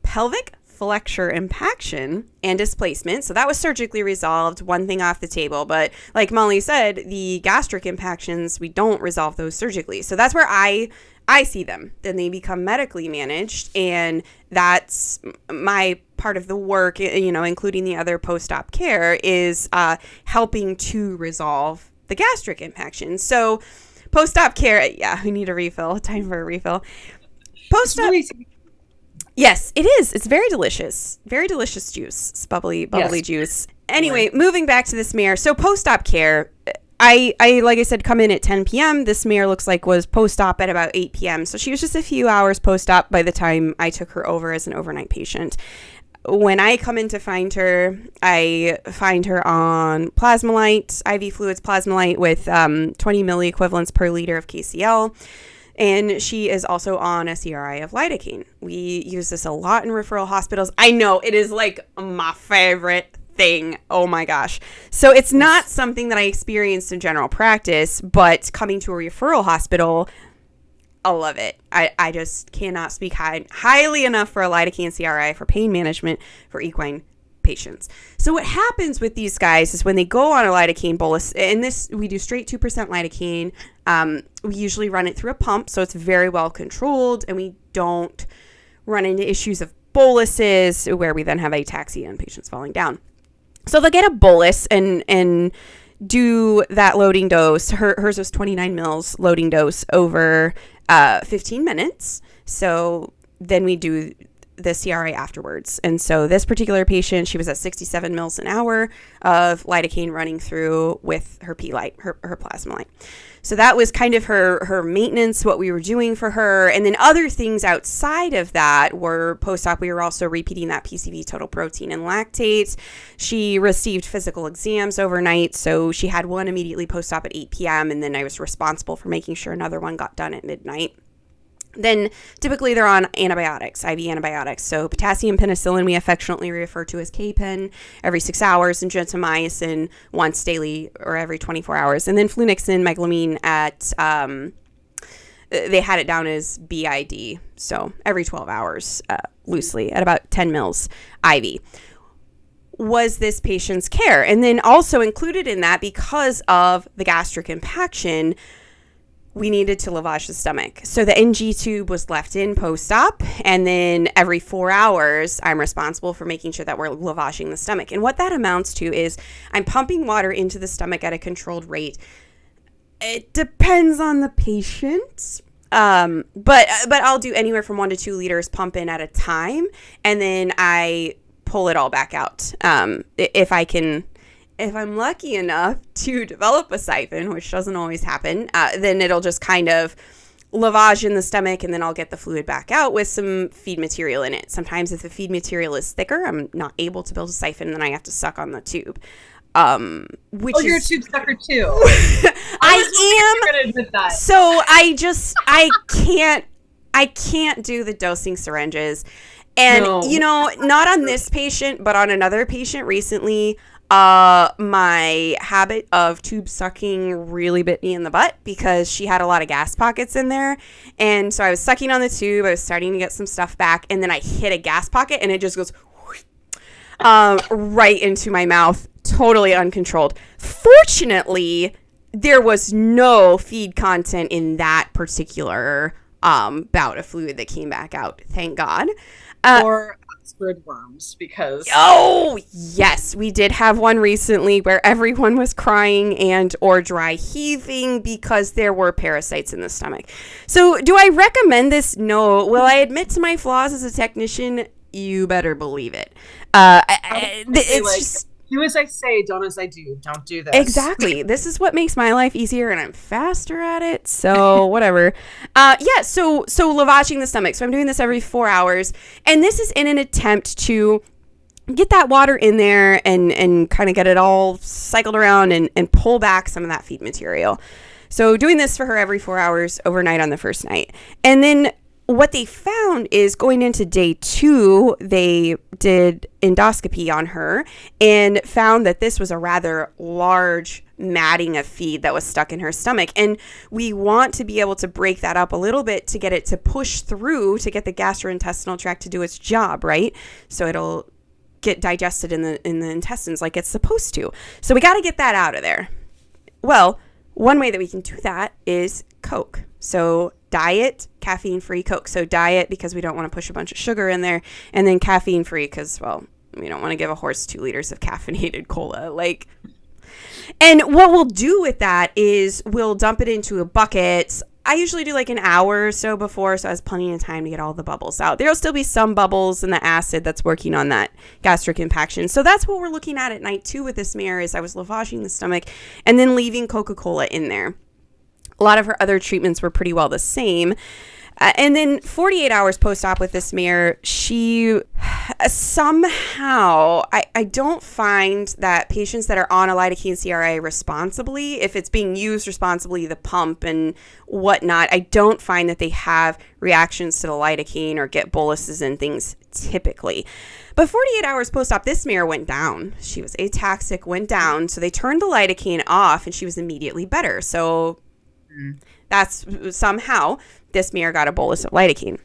Pelvic flexure impaction and displacement. So that was surgically resolved, one thing off the table. But like Molly said, the gastric impactions, we don't resolve those surgically. So that's where I see them. Then they become medically managed. And that's my part of the work, including the other post-op care, is helping to resolve the gastric impaction. So post-op care, yeah, we need a refill. Time for a refill. Post-op. Yes, it is. It's very delicious. Very delicious juice. It's bubbly juice. Anyway, moving back to this mare. So post-op care, I like I said, come in at 10 p.m. This mare looks like was post-op at about 8 p.m. So she was just a few hours post-op by the time I took her over as an overnight patient. When I come in to find her, I find her on Plasmolite, IV fluids Plasmolite with 20 milliequivalents per liter of KCl. And she is also on a CRI of lidocaine. We use this a lot in referral hospitals. I know, it is like my favorite thing. Oh my gosh. So it's not something that I experienced in general practice, but coming to a referral hospital, I love it. I just cannot speak highly enough for a lidocaine CRI for pain management for equine patients. So what happens with these guys is when they go on a lidocaine bolus, and this we do straight 2% lidocaine. We usually run it through a pump, so it's very well controlled, and we don't run into issues of boluses where we then have ataxia and patients falling down. So they'll get a bolus and do that loading dose. Hers was 29 mils loading dose over 15 minutes. So then we do the CRA afterwards. And so this particular patient, she was at 67 mils an hour of lidocaine running through with her P-Lite, her Plasmolite. So that was kind of her maintenance, what we were doing for her. And then other things outside of that were post-op. We were also repeating that PCV total protein and lactate. She received physical exams overnight. So she had one immediately post-op at 8 p.m. And then I was responsible for making sure another one got done at midnight. Then typically they're on antibiotics, IV antibiotics. So potassium penicillin we affectionately refer to as K-Pen every 6 hours, and gentamicin once daily or every 24 hours. And then flunixin, meglumine at, they had it down as BID, so every 12 hours loosely at about 10 mils IV. Was this patient's care. And then also included in that, because of the gastric impaction, we needed to lavage the stomach. So the NG tube was left in post-op, and then every 4 hours, I'm responsible for making sure that we're lavaging the stomach. And what that amounts to is I'm pumping water into the stomach at a controlled rate. It depends on the patient, but I'll do anywhere from 1 to 2 liters pump in at a time, and then I pull it all back out. If I'm lucky enough to develop a siphon, which doesn't always happen, then it'll just kind of lavage in the stomach, and then I'll get the fluid back out with some feed material in it. Sometimes if the feed material is thicker, I'm not able to build a siphon, and then I have to suck on the tube. You're a tube sucker too. I am. With that. So I can't do the dosing syringes. And, not on this patient, but on another patient recently, my habit of tube sucking really bit me in the butt because she had a lot of gas pockets in there. And so I was sucking on the tube. I was starting to get some stuff back. And then I hit a gas pocket and it just goes right into my mouth, totally uncontrolled. Fortunately, there was no feed content in that particular bout of fluid that came back out. Thank God. Or squid worms, because yes, we did have one recently where everyone was crying and or dry heaving because there were parasites in the stomach. So do I recommend this? No. Will I admit to my flaws as a technician? You better believe it. Do as I say, don't as I do. Don't do this. Exactly. This is what makes my life easier, and I'm faster at it. So whatever. Yeah. So lavaging the stomach. So I'm doing this every 4 hours, and this is in an attempt to get that water in there and kind of get it all cycled around and pull back some of that feed material. So doing this for her every 4 hours overnight on the first night, and then what they found is going into day 2, they did endoscopy on her and found that this was a rather large matting of feed that was stuck in her stomach. And we want to be able to break that up a little bit to get it to push through to get the gastrointestinal tract to do its job, right? So it'll get digested in the intestines like it's supposed to. So we got to get that out of there. Well, one way that we can do that is Coke. So diet, caffeine-free Coke. So diet because we don't want to push a bunch of sugar in there, and then caffeine-free because, well, we don't want to give a horse 2 liters of caffeinated cola. And what we'll do with that is we'll dump it into a bucket. I usually do like an hour or so before, so I has plenty of time to get all the bubbles out. There'll still be some bubbles in the acid that's working on that gastric impaction. So that's what we're looking at night 2 with this mare is I was lavaging the stomach and then leaving Coca-Cola in there. A lot of her other treatments were pretty well the same. And then 48 hours post-op with this mare, she somehow, I don't find that patients that are on a lidocaine CRI responsibly, if it's being used responsibly, the pump and whatnot, I don't find that they have reactions to the lidocaine or get boluses and things typically. But 48 hours post-op, this mare went down. She was ataxic, went down. So they turned the lidocaine off and she was immediately better. So that's somehow this mare got a bolus of lidocaine.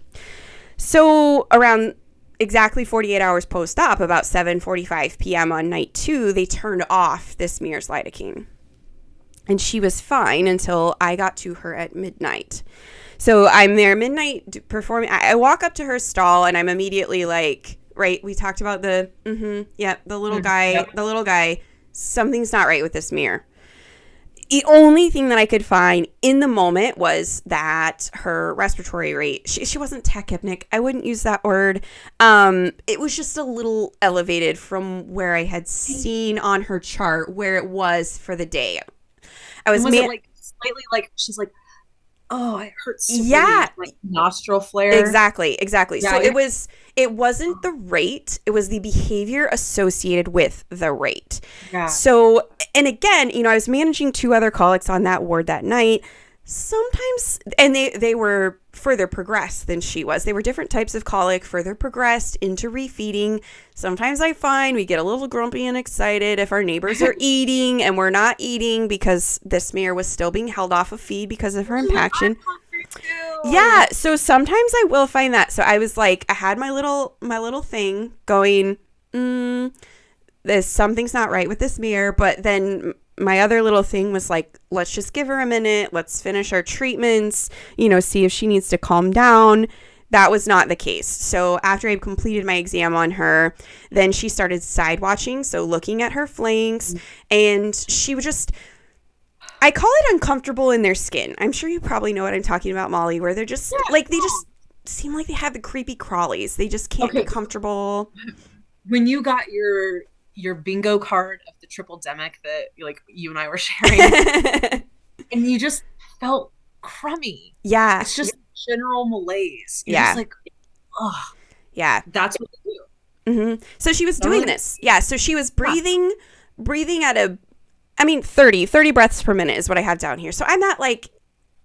So around exactly 48 hours post-op, about 7:45 p.m. on night 2, they turned off this mare's lidocaine. And she was fine until I got to her at midnight. So I'm there midnight performing. I walk up to her stall and I'm immediately like, right, we talked about the little guy, something's not right with this mare. The only thing that I could find in the moment was that her respiratory rate, she wasn't tachypnic. I wouldn't use that word. It was just a little elevated from where I had seen on her chart where it was for the day. Was it like slightly like she's like, oh, it hurts. Yeah. Like nostril flare. Exactly. Yeah, so it wasn't the rate. It was the behavior associated with the rate. Yeah. So, and again, I was managing 2 other colics on that ward that night. Sometimes, and they were further progressed than she was. They were different types of colic, further progressed into refeeding. Sometimes I find we get a little grumpy and excited if our neighbors are eating and we're not eating because this mare was still being held off of feed because of her impaction. Yeah, so sometimes I will find that. So I was like, I had my little thing going, there's something's not right with this mare, but then my other little thing was like, let's just give her a minute. Let's finish our treatments, see if she needs to calm down. That was not the case. So after I completed my exam on her, then she started side watching. So looking at her flanks, and she would just, I call it uncomfortable in their skin. I'm sure you probably know what I'm talking about, Molly, where they're just they just seem like they have the creepy crawlies. They just can't be comfortable. When you got your bingo card of the triple demic that you and I were sharing and you just felt crummy. Yeah. It's just general malaise. You're just like, oh. Yeah. That's what they do. Mm-hmm. So she was doing this. Yeah. So she was breathing at 30 breaths per minute is what I have down here. So I'm not like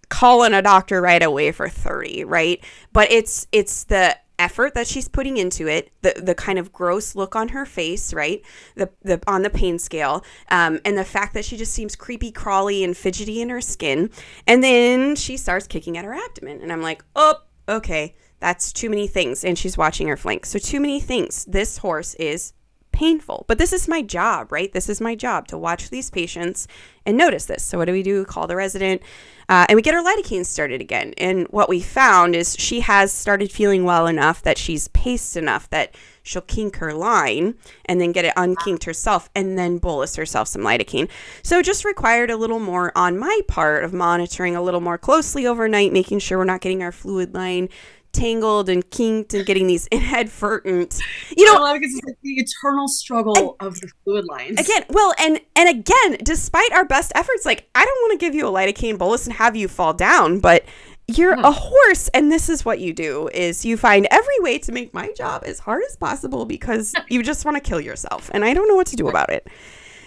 calling a doctor right away for 30, right? But it's the effort that she's putting into it, the kind of gross look on her face, right? The on the pain scale, and the fact that she just seems creepy, crawly, and fidgety in her skin. And then she starts kicking at her abdomen, and I'm like, oh, okay, that's too many things. And she's watching her flank, so too many things. This horse is painful, but this is my job, right? This is my job to watch these patients and notice this. So what do? Call the resident, and we get her lidocaine started again. And what we found is she has started feeling well enough that she's paced enough that she'll kink her line and then get it unkinked herself and then bolus herself some lidocaine. So it just required a little more on my part of monitoring a little more closely overnight, making sure we're not getting our fluid line tangled and kinked and getting these inadvertent, you know, because it's like the eternal struggle of the fluid lines. Again, well, and again, despite our best efforts, like, I don't want to give you a lidocaine bolus and have you fall down, but you're a horse, and this is what you do, is you find every way to make my job as hard as possible because you just want to kill yourself, and I don't know what to do about it.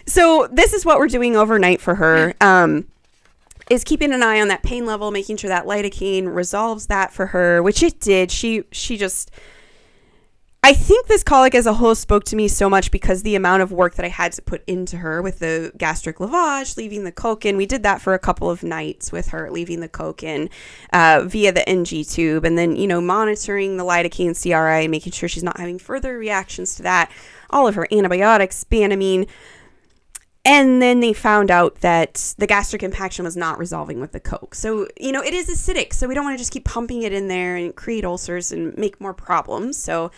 So this is what we're doing overnight for her, is keeping an eye on that pain level, making sure that lidocaine resolves that for her, which it did. She just... I think this colic as a whole spoke to me so much because the amount of work that I had to put into her with the gastric lavage, leaving the coke in. We did that for a couple of nights with her, leaving the coke in via the NG tube, and then, you know, monitoring the lidocaine CRI, making sure she's not having further reactions to that, all of her antibiotics, Banamine. And then they found out that the gastric impaction was not resolving with the coke. So, you know, it is acidic, so we don't want to just keep pumping it in there and create ulcers and make more problems. So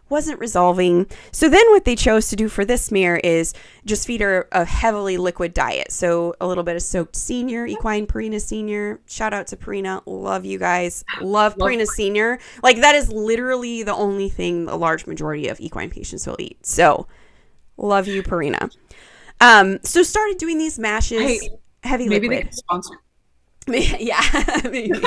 wasn't resolving. So then what they chose to do for this smear is just feed her a heavily liquid diet. So a little bit of soaked senior, equine Purina Senior. Shout out to Purina. Love you guys. Love Purina Senior. Like, that is literally the only thing a large majority of equine patients will eat. So love you, Purina. So started doing these mashes, heavy maybe liquid. Maybe they can sponsor. Yeah, maybe.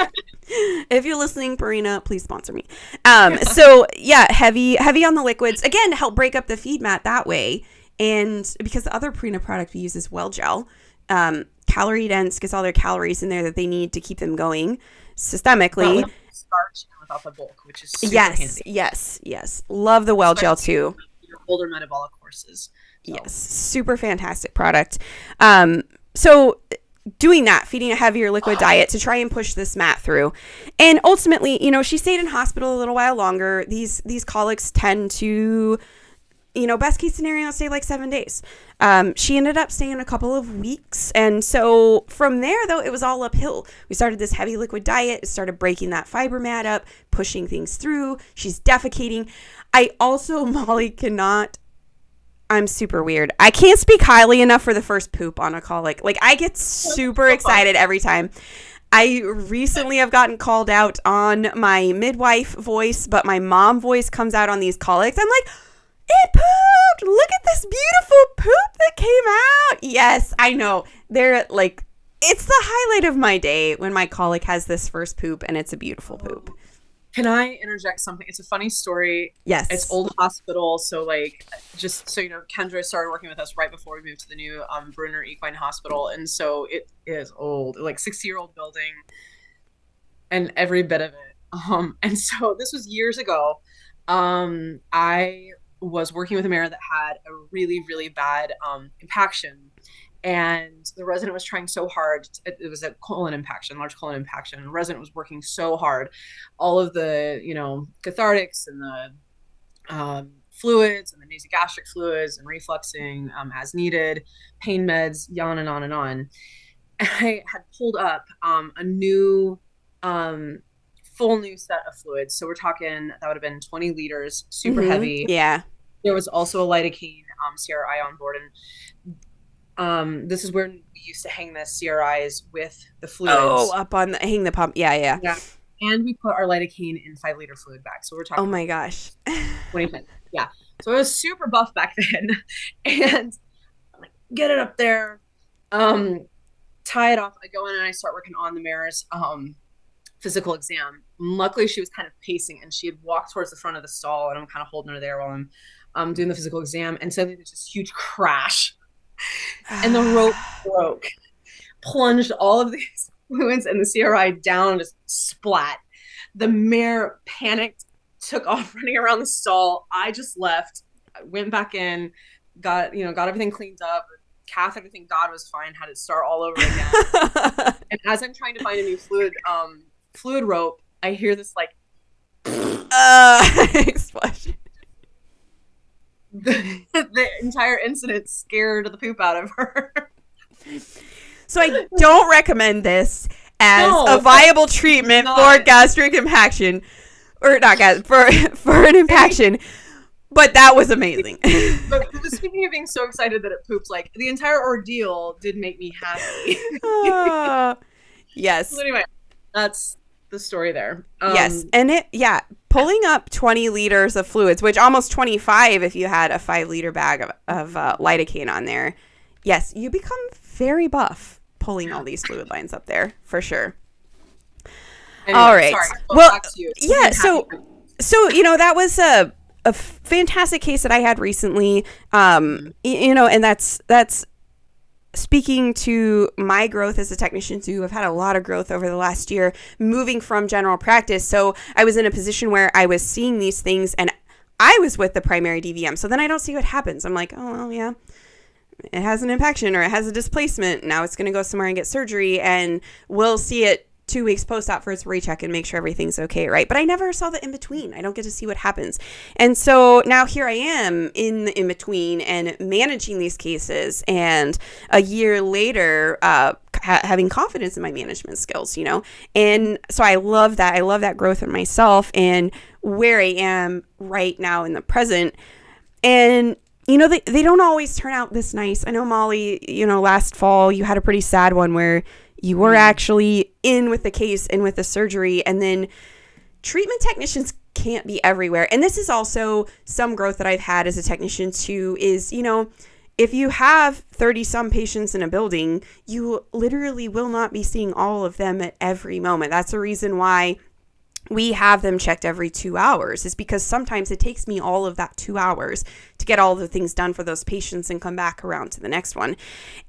If you're listening, Purina, please sponsor me. So yeah, heavy on the liquids, again, to help break up the feed mat that way. And because the other Purina product we use is Well Gel, calorie dense, gets all their calories in there that they need to keep them going systemically. Without starch and without the bulk, which is super handy. Yes. Love the Well Gel too. Your older metabolic horses. So. Yes, super fantastic product. So doing that, feeding a heavier liquid diet to try and push this mat through. And ultimately, you know, she stayed in hospital a little while longer. These colics tend to, you know, best case scenario, stay like 7 days. She ended up staying a couple of weeks. And so from there, though, it was all uphill. We started this heavy liquid diet. It started breaking that fiber mat up, pushing things through. She's defecating. I also, Molly, I'm super weird. I can't speak highly enough for the first poop on a colic. Like, I get super excited every time. I recently have gotten called out on my midwife voice, but my mom voice comes out on these colics. I'm like, it pooped! Look at this beautiful poop that came out! Yes, I know. They're like, it's the highlight of my day when my colic has this first poop, and it's a beautiful poop. Can I interject something? It's a funny story. Yes. It's old hospital. So, like, just so you know, Kendra started working with us right before we moved to the new Brunner Equine Hospital. And so it is old, like 60-year-old building and every bit of it. And so this was years ago. I was working with a mare that had a really, really bad impaction. And the resident was trying so hard. It was a large colon impaction. And the resident was working so hard. All of the, you know, cathartics and the fluids and the nasogastric fluids and refluxing as needed, pain meds, on and on and on. And I had pulled up a new, full new set of fluids. So we're talking, that would have been 20 liters, super heavy. Yeah. There was also a lidocaine CRI on board. And this is where we used to hang the CRIs with the fluids. Oh, hang the pump. Yeah. And we put our lidocaine in 5-liter fluid bags. So we're talking. Oh my gosh. 2010. Yeah. So I was super buff back then. And I'm like, get it up there. Tie it off. I go in and I start working on the mare's physical exam. Luckily, she was kind of pacing and she had walked towards the front of the stall, and I'm kind of holding her there while I'm doing the physical exam. And suddenly there's this huge crash. And the rope broke, plunged all of these fluids and the CRI down, and just splat. The mare panicked, took off running around the stall. I just left, went back in, got everything cleaned up, catheter, everything. God was fine, had it start all over again. And as I'm trying to find a new fluid rope, I hear this like explosion. The entire incident scared the poop out of her. So I don't recommend this as a viable treatment for gastric impaction, or not for an impaction. But that was amazing. But speaking of being so excited that it poops, like, the entire ordeal did make me happy. Yes. So anyway, that's the story there. Yes. And pulling up 20 liters of fluids, which almost 25 if you had a 5-liter bag of lidocaine on there. Yes, you become very buff pulling all these fluid lines up there, for sure. Anyway, all right. Sorry. Well, yeah, so that was a fantastic case that I had recently. And that's speaking to my growth as a technician too. I've had a lot of growth over the last year moving from general practice. So I was in a position where I was seeing these things and I was with the primary DVM. So then I don't see what happens. I'm like, oh, well, yeah, it has an impaction or it has a displacement. Now it's going to go somewhere and get surgery and we'll see it 2 weeks post-op for its recheck and make sure everything's okay, right? But I never saw the in-between. I don't get to see what happens. And so now here I am in the in-between and managing these cases, and a year later, having confidence in my management skills, And so I love that. I love that growth in myself and where I am right now in the present. And they don't always turn out this nice. I know, Molly, last fall you had a pretty sad one where you were actually in with the case and with the surgery, and then treatment technicians can't be everywhere. And this is also some growth that I've had as a technician too, is, if you have 30 some patients in a building, you literally will not be seeing all of them at every moment. That's the reason why we have them checked every 2 hours, is because sometimes it takes me all of that 2 hours to get all the things done for those patients and come back around to the next one.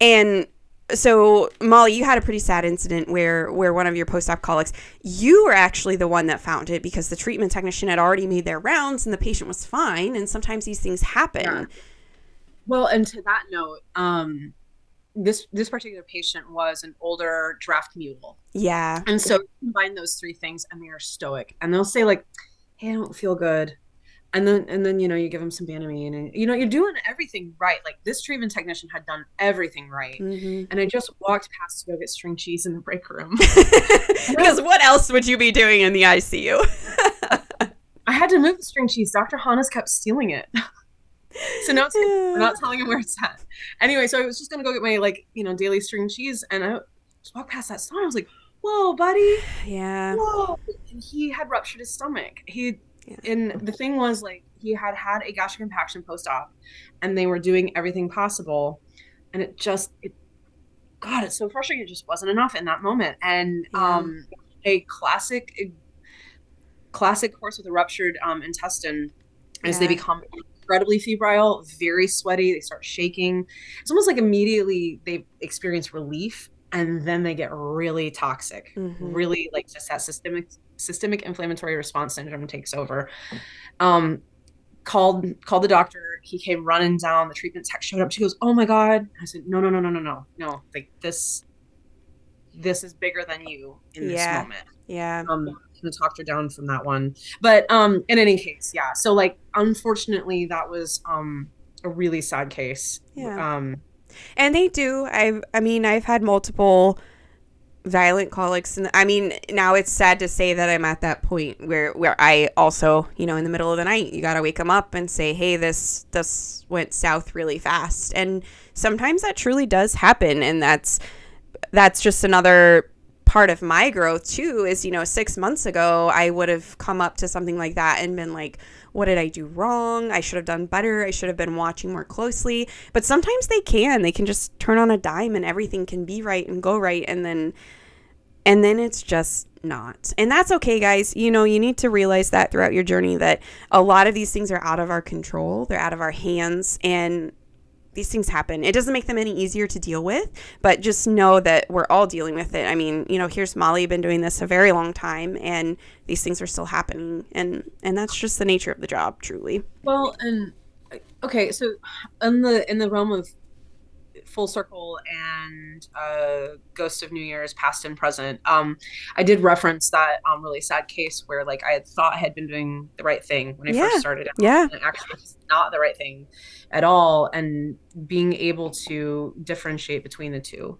And so, Molly, you had a pretty sad incident where one of your post-op colleagues, you were actually the one that found it because the treatment technician had already made their rounds and the patient was fine. And sometimes these things happen. Yeah. Well, and to that note, this particular patient was an older draft mule. Yeah. And so combine those three things and they are stoic. And they'll say like, hey, I don't feel good. And then you give them some Banamine and you're doing everything right. Like this treatment technician had done everything right. Mm-hmm. And I just walked past to go get string cheese in the break room. Because what else would you be doing in the ICU? I had to move the string cheese. Dr. Hannes kept stealing it. So now we're not telling him where it's at. Anyway, so I was just going to go get my daily string cheese. And I just walked past that store. I was like, whoa, buddy. Yeah. Whoa. And he had ruptured his stomach. And the thing was, like, he had a gastric impaction post-op, and they were doing everything possible, and it's so frustrating. It just wasn't enough in that moment. And a classic course with a ruptured intestine is they become incredibly febrile, very sweaty. They start shaking. It's almost like immediately they experience relief, and then they get really toxic, really like just that systemic inflammatory response syndrome takes over. Called the doctor. He came running down. The treatment tech showed up. She goes, "Oh my God." I said, No. Like this is bigger than you in this moment. Yeah. I talked her down from that one. But in any case, yeah. So like, unfortunately, that was a really sad case. Yeah. And they do. I've had multiple violent colics, and now it's sad to say that I'm at that point where I also, in the middle of the night, you got to wake them up and say, hey, this went south really fast. And sometimes that truly does happen. And that's just another part of my growth too, is, 6 months ago, I would have come up to something like that and been like, what did I do wrong? I should have done better. I should have been watching more closely. But sometimes they can just turn on a dime and everything can be right and go right. And then it's just not. And that's okay, guys. You need to realize that throughout your journey, that a lot of these things are out of our control. They're out of our hands, and these things happen. It doesn't make them any easier to deal with, but just know that we're all dealing with it. Here's Molly, been doing this a very long time, and these things are still happening. And that's just the nature of the job, truly. Well, and okay, so in the realm of full circle and Ghost of New Year's, past and present, I did reference that really sad case where like I had thought I had been doing the right thing when I first started out. Yeah. And actually it's not the right thing at all, and being able to differentiate between the two.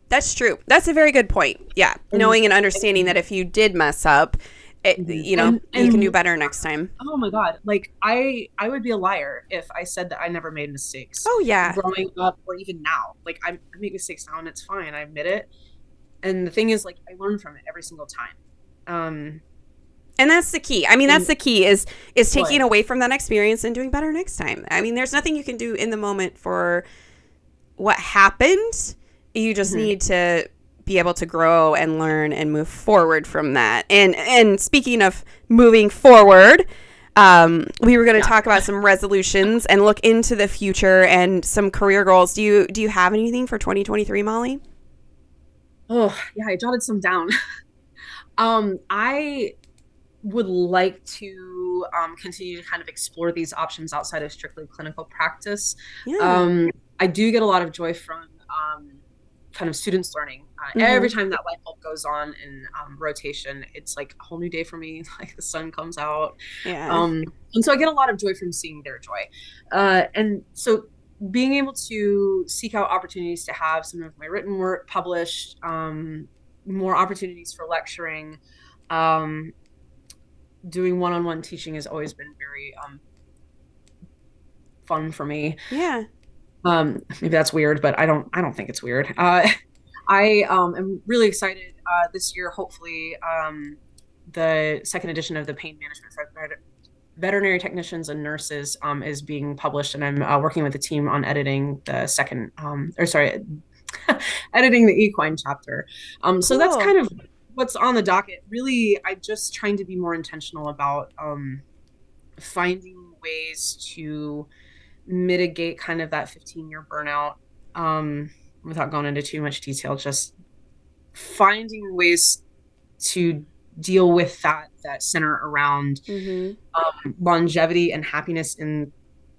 That's true. That's a very good point. Yeah. Knowing and understanding that if you did mess up, you can do better next time. Oh my God. Like I would be a liar if I said that I never made mistakes. Oh yeah. Growing up or even now, like I make mistakes now and it's fine. I admit it. And the thing is, like, I learn from it every single time. And that's the key. I mean, that's the key is taking Boy. away from that experience and doing better next time. I mean, there's nothing you can do in the moment for what happened. You just need to be able to grow and learn and move forward from that. And speaking of moving forward, we were going to talk about some resolutions and look into the future and some career goals. Do you have anything for 2023, Molly? Oh, yeah, I jotted some down. I would like to continue to kind of explore these options outside of strictly clinical practice. Yeah. I do get a lot of joy from kind of students learning. Every time that light bulb goes on in rotation, it's like a whole new day for me. Like the sun comes out. Yeah. And so I get a lot of joy from seeing their joy. And so being able to seek out opportunities to have some of my written work published, more opportunities for lecturing, doing one-on-one teaching has always been very fun for me. Yeah. Maybe that's weird, but I don't think it's weird. I am really excited this year. Hopefully, the second edition of the pain management for veterinary technicians and nurses is being published, and I'm working with the team on editing the second, editing the equine chapter. So that's Cool. kind of what's on the docket. Really, I'm just trying to be more intentional about finding ways to mitigate kind of that 15-year burnout, without going into too much detail, just finding ways to deal with that center around longevity and happiness in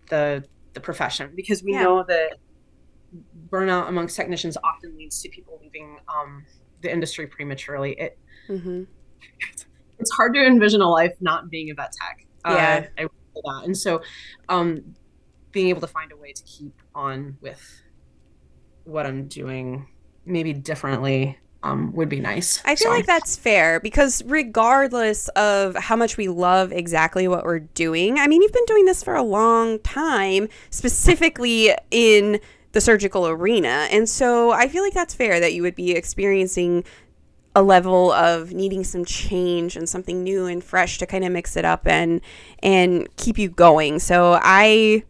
the profession, because we know that burnout amongst technicians often leads to people leaving the industry prematurely. It's hard to envision a life not being a vet tech. Yeah. I will say that. And so being able to find a way to keep on with what I'm doing maybe differently would be nice. I feel like that's fair, because regardless of how much we love exactly what we're doing, I mean, you've been doing this for a long time, specifically in the surgical arena. And so I feel like that's fair that you would be experiencing a level of needing some change and something new and fresh to kind of mix it up and keep you going. So I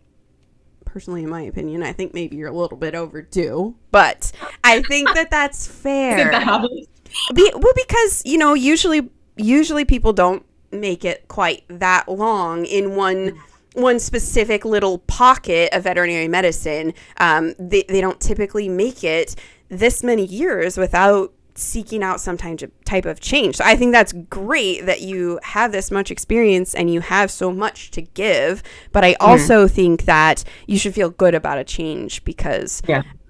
personally, in my opinion, I think maybe you're a little bit overdue, but I think that that's fair. Well, because, you know, usually people don't make it quite that long in one specific little pocket of veterinary medicine. They don't typically make it this many years without seeking out some type of change. So I think that's great that you have this much experience and you have so much to give. But I also think that you should feel good about a change, because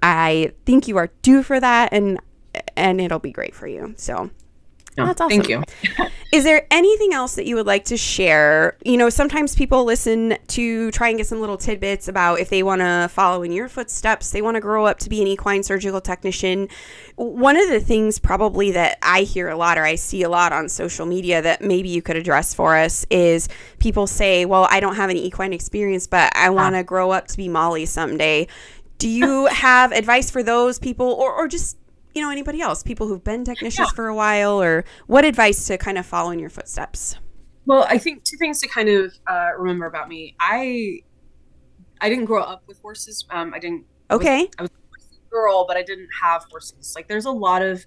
I think you are due for that, and it'll be great for you. So that's awesome. Thank you. Is there anything else that you would like to share? You know, sometimes people listen to try and get some little tidbits about if they want to follow in your footsteps, they want to grow up to be an equine surgical technician. One of the things probably that I hear a lot, or I see a lot on social media, that maybe you could address for us is people say, well, I don't have any equine experience, but I want to grow up to be Molly someday. Do you have advice for those people, or just, you know, anybody else, people who've been technicians for a while, or what advice to kind of follow in your footsteps? Well, I think two things to kind of remember about me. I didn't grow up with horses. I didn't. Okay. I was a horse girl, but I didn't have horses. Like, there's a lot of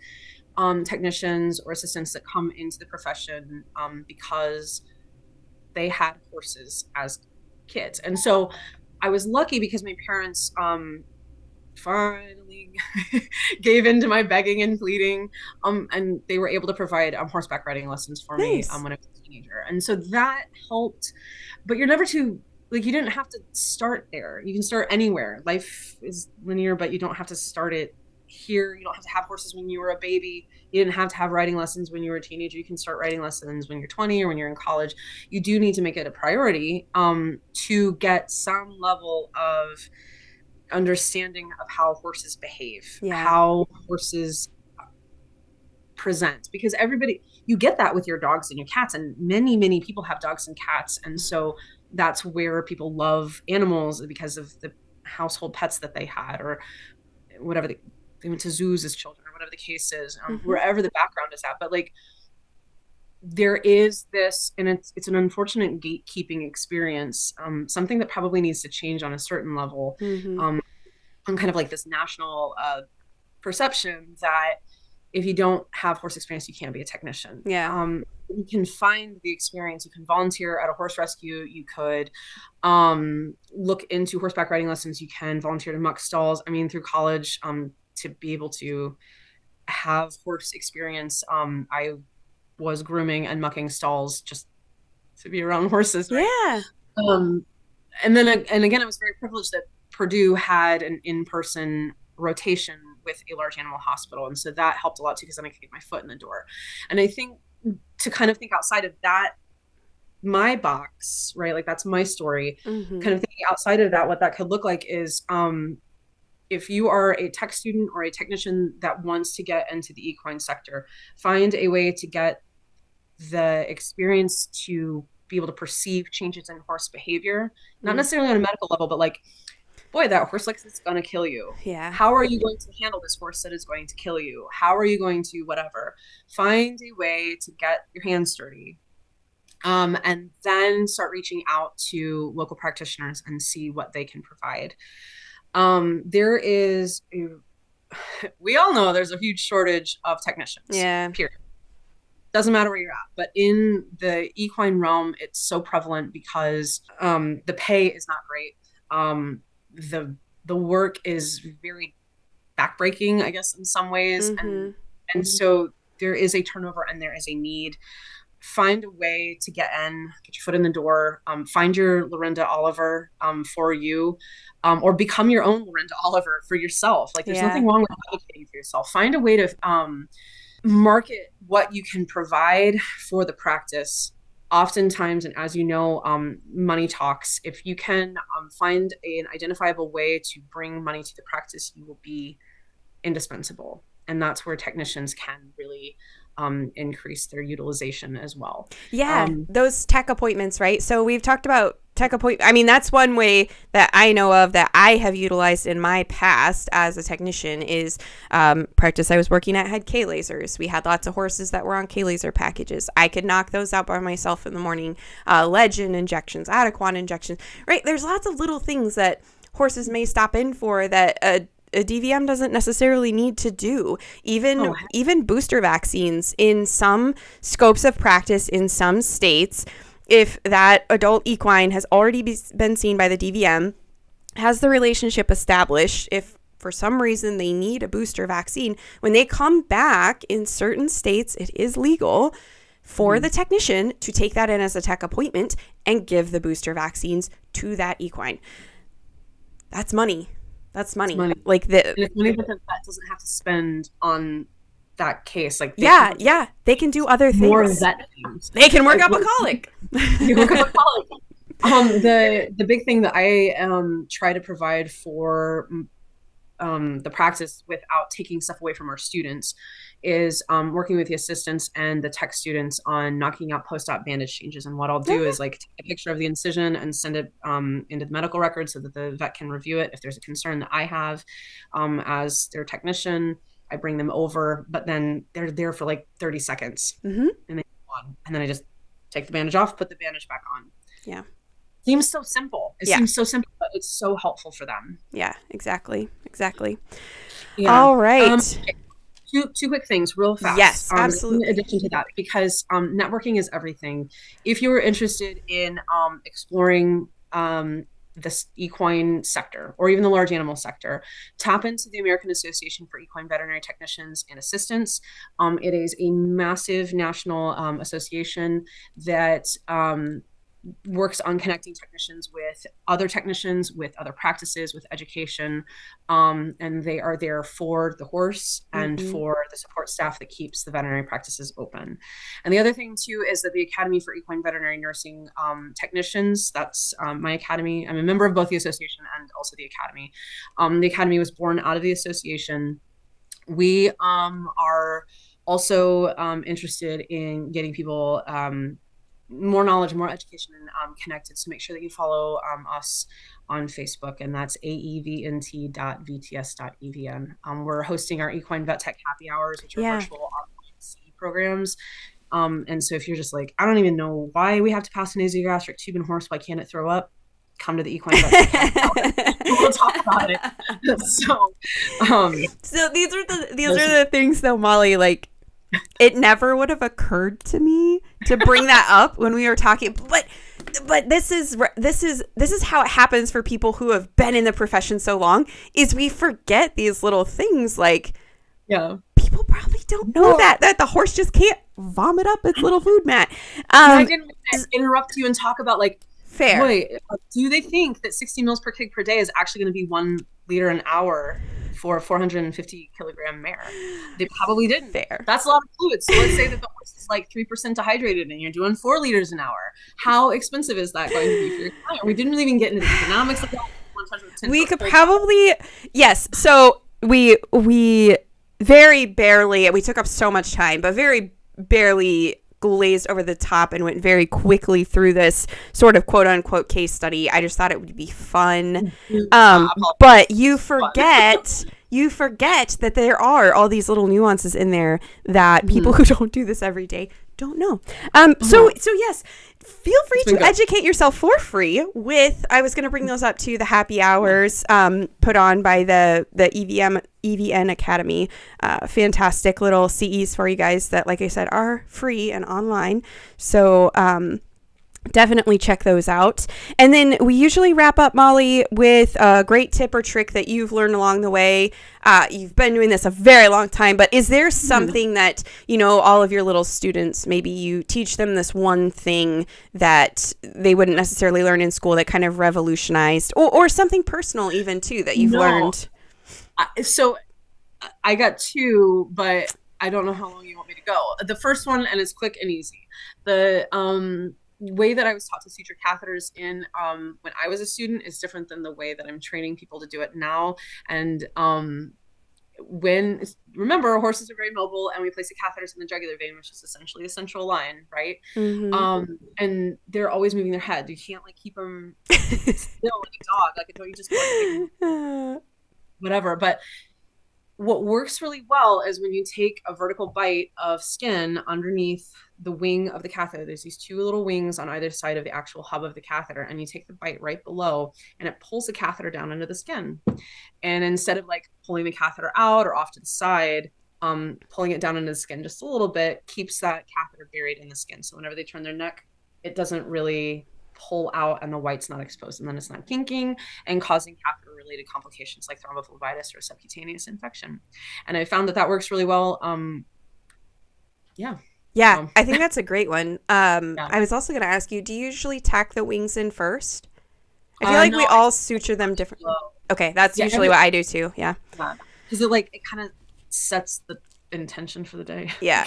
technicians or assistants that come into the profession because they had horses as kids, and so I was lucky because my parents finally gave in to my begging and pleading, and they were able to provide horseback riding lessons for me when I was a teenager, and so that helped. But you're never too, like, you didn't have to start there. You can start anywhere. Life is linear, but you don't have to start it here. You don't have to have horses when you were a baby. You didn't have to have riding lessons when you were a teenager. You can start riding lessons when you're 20 or when you're in college. You do need to make it a priority to get some level of understanding of how horses behave, how horses present, because you get that with your dogs and your cats, and many people have dogs and cats, and so that's where people love animals, because of the household pets that they had, or whatever they went to zoos as children, or whatever the case is, Mm-hmm. wherever the background is at. But like, there is this, and it's an unfortunate gatekeeping experience, something that probably needs to change on a certain level, Mm-hmm. on kind of like this national perception that if you don't have horse experience, you can't be a technician. Yeah. You can find the experience. You can volunteer at a horse rescue. You could look into horseback riding lessons. You can volunteer to muck stalls. I mean, through college, to be able to have horse experience, I was grooming and mucking stalls just to be around horses, right? Yeah. Um, and again, I was very privileged that Purdue had an in-person rotation with a large animal hospital, and so that helped a lot too, because then I could get my foot in the door. And I think, to kind of think outside of that, my box, right? Like, that's my story. Mm-hmm. Kind of thinking outside of that, what that could look like is, if you are a tech student or a technician that wants to get into the equine sector, find a way to get the experience to be able to perceive changes in horse behavior, not Mm. necessarily on a medical level, but like, boy, that horse like it's going to kill you. Yeah. How are you going to handle this horse that is going to kill you? How are you going to whatever? Find a way to get your hands dirty. And then start reaching out to local practitioners and see what they can provide. There is, we all know there's a huge shortage of technicians, Yeah. period. Doesn't matter where you're at, but in the equine realm, it's so prevalent because the pay is not great. The work is very backbreaking, I guess, in some ways, Mm-hmm. and so there is a turnover and there is a need. Find a way to get your foot in the door. Find your Lorinda Oliver for you, or become your own Lorinda Oliver for yourself. Like, there's Yeah. nothing wrong with advocating for yourself. Find a way to market what you can provide for the practice. Oftentimes, and as you know, money talks. If you can find an identifiable way to bring money to the practice, you will be indispensable. And that's where technicians can really increase their utilization as well. Yeah, those tech appointments, right? So we've talked about tech appointment. I mean, that's one way that I know of that I have utilized in my past as a technician is practice I was working at had K lasers. We had lots of horses that were on K laser packages. I could knock those out by myself in the morning. Legend injections, Adequan injections, right? There's lots of little things that horses may stop in for that a DVM doesn't necessarily need to do. Even booster vaccines in some scopes of practice in some states, if that adult equine has already been seen by the DVM, has the relationship established, if for some reason they need a booster vaccine, when they come back in certain states, it is legal for the technician to take that in as a tech appointment and give the booster vaccines to that equine. That's money. That's money. Like it's money that the vet doesn't have to spend on that case. Like, they can do other things. More vet things. They can work up a colic. The big thing that I try to provide for the practice without taking stuff away from our students is working with the assistants and the tech students on knocking out post-op bandage changes. And what I'll do is like take a picture of the incision and send it into the medical record so that the vet can review it. If there's a concern that I have as their technician, I bring them over, but then they're there for like 30 seconds and then I just take the bandage off, put the bandage back on. Yeah. Seems so simple. It seems so simple, but it's so helpful for them. Yeah, exactly. Yeah. All right. Two quick things real fast. Yes, absolutely. In addition to that, because networking is everything. If you're interested in exploring this equine sector or even the large animal sector, tap into the American Association for Equine Veterinary Technicians and Assistants. It is a massive national association that works on connecting technicians with other technicians, with other practices, with education. And they are there for the horse and for the support staff that keeps the veterinary practices open. And the other thing too is that the Academy for Equine Veterinary Nursing Technicians, that's my academy. I'm a member of both the association and also the academy. The academy was born out of the association. We are also interested in getting people more knowledge, more education, and connected. So make sure that you follow us on Facebook, and that's aevnt.vts.evn. We're hosting our equine vet tech happy hours, which are virtual online CE programs. And so if you're just like, I don't even know why we have to pass a nasogastric tube in horse, why can't it throw up? Come to the equine vet tech happy hour. We'll talk about it. So these are the things though, Molly, like, it never would have occurred to me to bring that up when we were talking, but this is how it happens for people who have been in the profession so long, is we forget these little things. Like, people probably don't know that the horse just can't vomit up its little food mat. I didn't interrupt you and talk about, like, fair. Wait, do they think that 60 mils per kg per day is actually going to be 1 liter an hour for a 450 kilogram mare? They probably didn't. Fair. That's a lot of fluid. So let's say that the horse is like 3% dehydrated and you're doing 4 liters an hour. How expensive is that going to be for your client? We didn't even get into the economics of that. We could probably, yes. So we very barely, we took up so much time, but very barely glazed over the top and went very quickly through this sort of quote unquote case study. I just thought it would be fun. But you forget that there are all these little nuances in there that people who don't do this every day don't know. So yes, feel free to educate yourself for free with, I was going to bring those up to the happy hours put on by the EVN Academy. Fantastic little CEs for you guys that, like I said, are free and online. So definitely check those out. And then we usually wrap up, Molly, with a great tip or trick that you've learned along the way. You've been doing this a very long time, but is there something that, you know, all of your little students, maybe you teach them this one thing that they wouldn't necessarily learn in school that kind of revolutionized, or something personal even too that you've learned? So I got 2, but I don't know how long you want me to go. The first one, and it's quick and easy. The way that I was taught to suture catheters in when I was a student is different than the way that I'm training people to do it now. And remember, horses are very mobile, and we place the catheters in the jugular vein, which is essentially a central line, right? And they're always moving their head. You can't like keep them still like a dog. Like, don't you just whatever. But what works really well is when you take a vertical bite of skin underneath the wing of the catheter. There's these 2 little wings on either side of the actual hub of the catheter, and you take the bite right below, and it pulls the catheter down into the skin. And instead of like pulling the catheter out or off to the side, pulling it down into the skin just a little bit keeps that catheter buried in the skin. So whenever they turn their neck, it doesn't really pull out and the white's not exposed, and then it's not kinking and causing catheter related complications like thrombophlebitis or subcutaneous infection. And I found that works really well. I think that's a great one. I was also going to ask you, do you usually tack the wings in first? I feel like we all suture them differently. Okay, that's usually what I do too. Yeah, because it kind of sets the intention for the day. Yeah.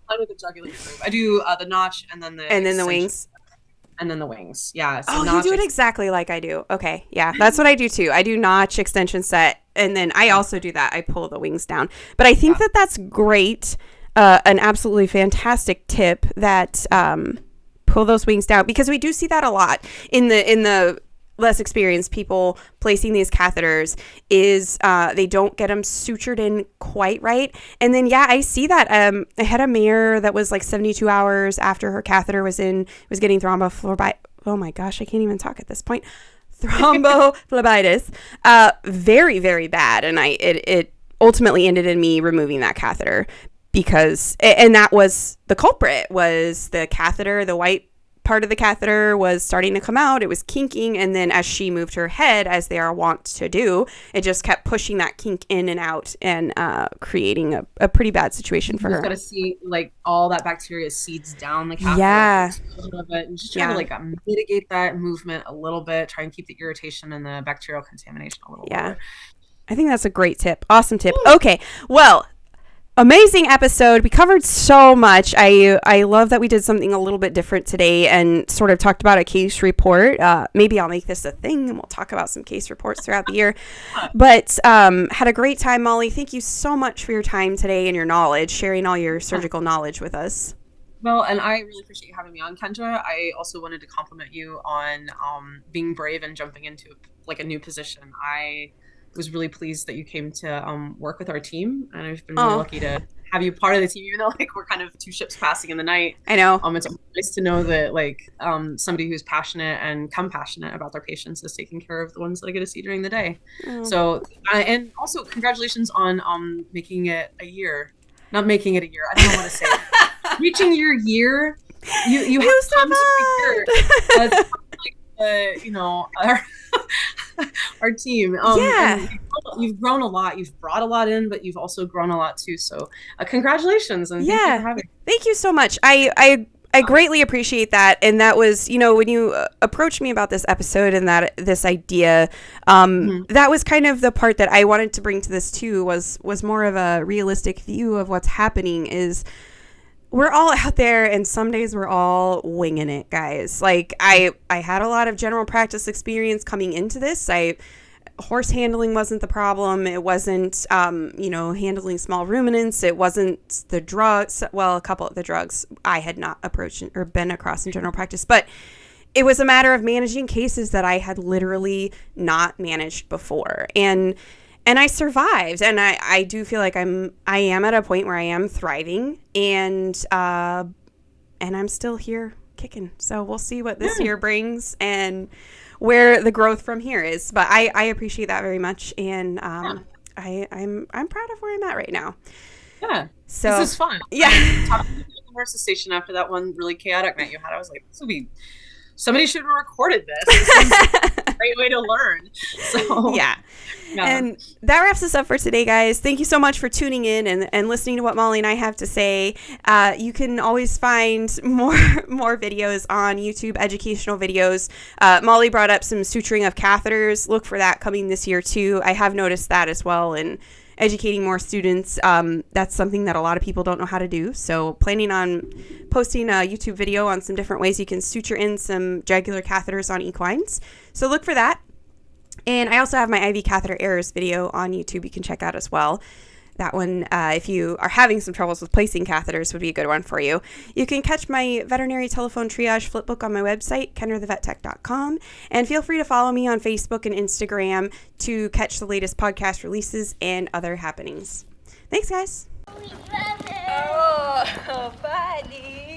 Under the jugular groove, I do the notch and then the wings. And then the wings. Yeah. So you do it exactly like I do. Okay. Yeah. That's what I do too. I do notch, extension set. And then I also do that. I pull the wings down. But I think that's great. An absolutely fantastic tip that pull those wings down, because we do see that a lot in the less experienced people placing these catheters is they don't get them sutured in quite right. And then I see that I had a mare that was like 72 hours after her catheter was getting thrombophlebitis. Oh my gosh, I can't even talk at this point. Thrombophlebitis, very, very bad. And it ultimately ended in me removing that catheter, because that was the culprit. Was the catheter, the white part of the catheter was starting to come out. It was kinking, and then as she moved her head, as they are wont to do, it just kept pushing that kink in and out, and creating a pretty bad situation for her. You've got to see like all that bacteria seeds down the catheter. Yeah. And just try to like mitigate that movement a little bit. Try and keep the irritation and the bacterial contamination a little lower. I think that's a great tip. Awesome tip. Okay. Well, amazing episode. We covered so much. I love that we did something a little bit different today and sort of talked about a case report. Maybe I'll make this a thing and we'll talk about some case reports throughout the year. But had a great time, Molly. Thank you so much for your time today and your knowledge, sharing all your surgical knowledge with us. Well, and I really appreciate you having me on, Kendra. I also wanted to compliment you on being brave and jumping into like a new position. I was really pleased that you came to work with our team, and I've been really Oh, lucky to have you part of the team, even though like we're kind of two ships passing in the night. I know. It's nice to know that like somebody who's passionate and compassionate about their patients is taking care of the ones that I get to see during the day. Oh. So, and also congratulations on making it a year. Not making it a year. I don't know what to say. Reaching your year, you have You come to a year. survived. That's like our team. Yeah. And you've grown a lot. You've brought a lot in, but you've also grown a lot too. So, congratulations and thank you for Yeah. having me. Thank you so much. I greatly appreciate that. And that was, when you approached me about this episode and that this idea, Mhm. that was kind of the part that I wanted to bring to this too, was more of a realistic view of what's happening. Is we're all out there, and some days we're all winging it, guys. Like I had a lot of general practice experience coming into this. Horse handling wasn't the problem. It wasn't, handling small ruminants. It wasn't the drugs. Well, a couple of the drugs I had not approached or been across in general practice, but it was a matter of managing cases that I had literally not managed before. And I survived, and I do feel like I am at a point where I am thriving, and I'm still here kicking. So we'll see what this year brings and where the growth from here is. But I appreciate that very much, and I'm proud of where I'm at right now. Yeah, So this is fun. yeah. Talking to the nurse's station after that one really chaotic night you had, I was like, this would be somebody should have recorded this. This is a great way to learn. So Yeah. And that wraps us up for today, guys. Thank you so much for tuning in and listening to what Molly and I have to say. You can always find more videos on YouTube, educational videos. Molly brought up some suturing of catheters. Look for that coming this year too. I have noticed that as well, and educating more students. That's something that a lot of people don't know how to do. So planning on posting a YouTube video on some different ways you can suture in some jugular catheters on equines. So look for that. And I also have my IV catheter errors video on YouTube you can check out as well. That one, if you are having some troubles with placing catheters, would be a good one for you. You can catch my veterinary telephone triage flipbook on my website, kendrathevettech.com. And feel free to follow me on Facebook and Instagram to catch the latest podcast releases and other happenings. Thanks, guys. Oh, buddy.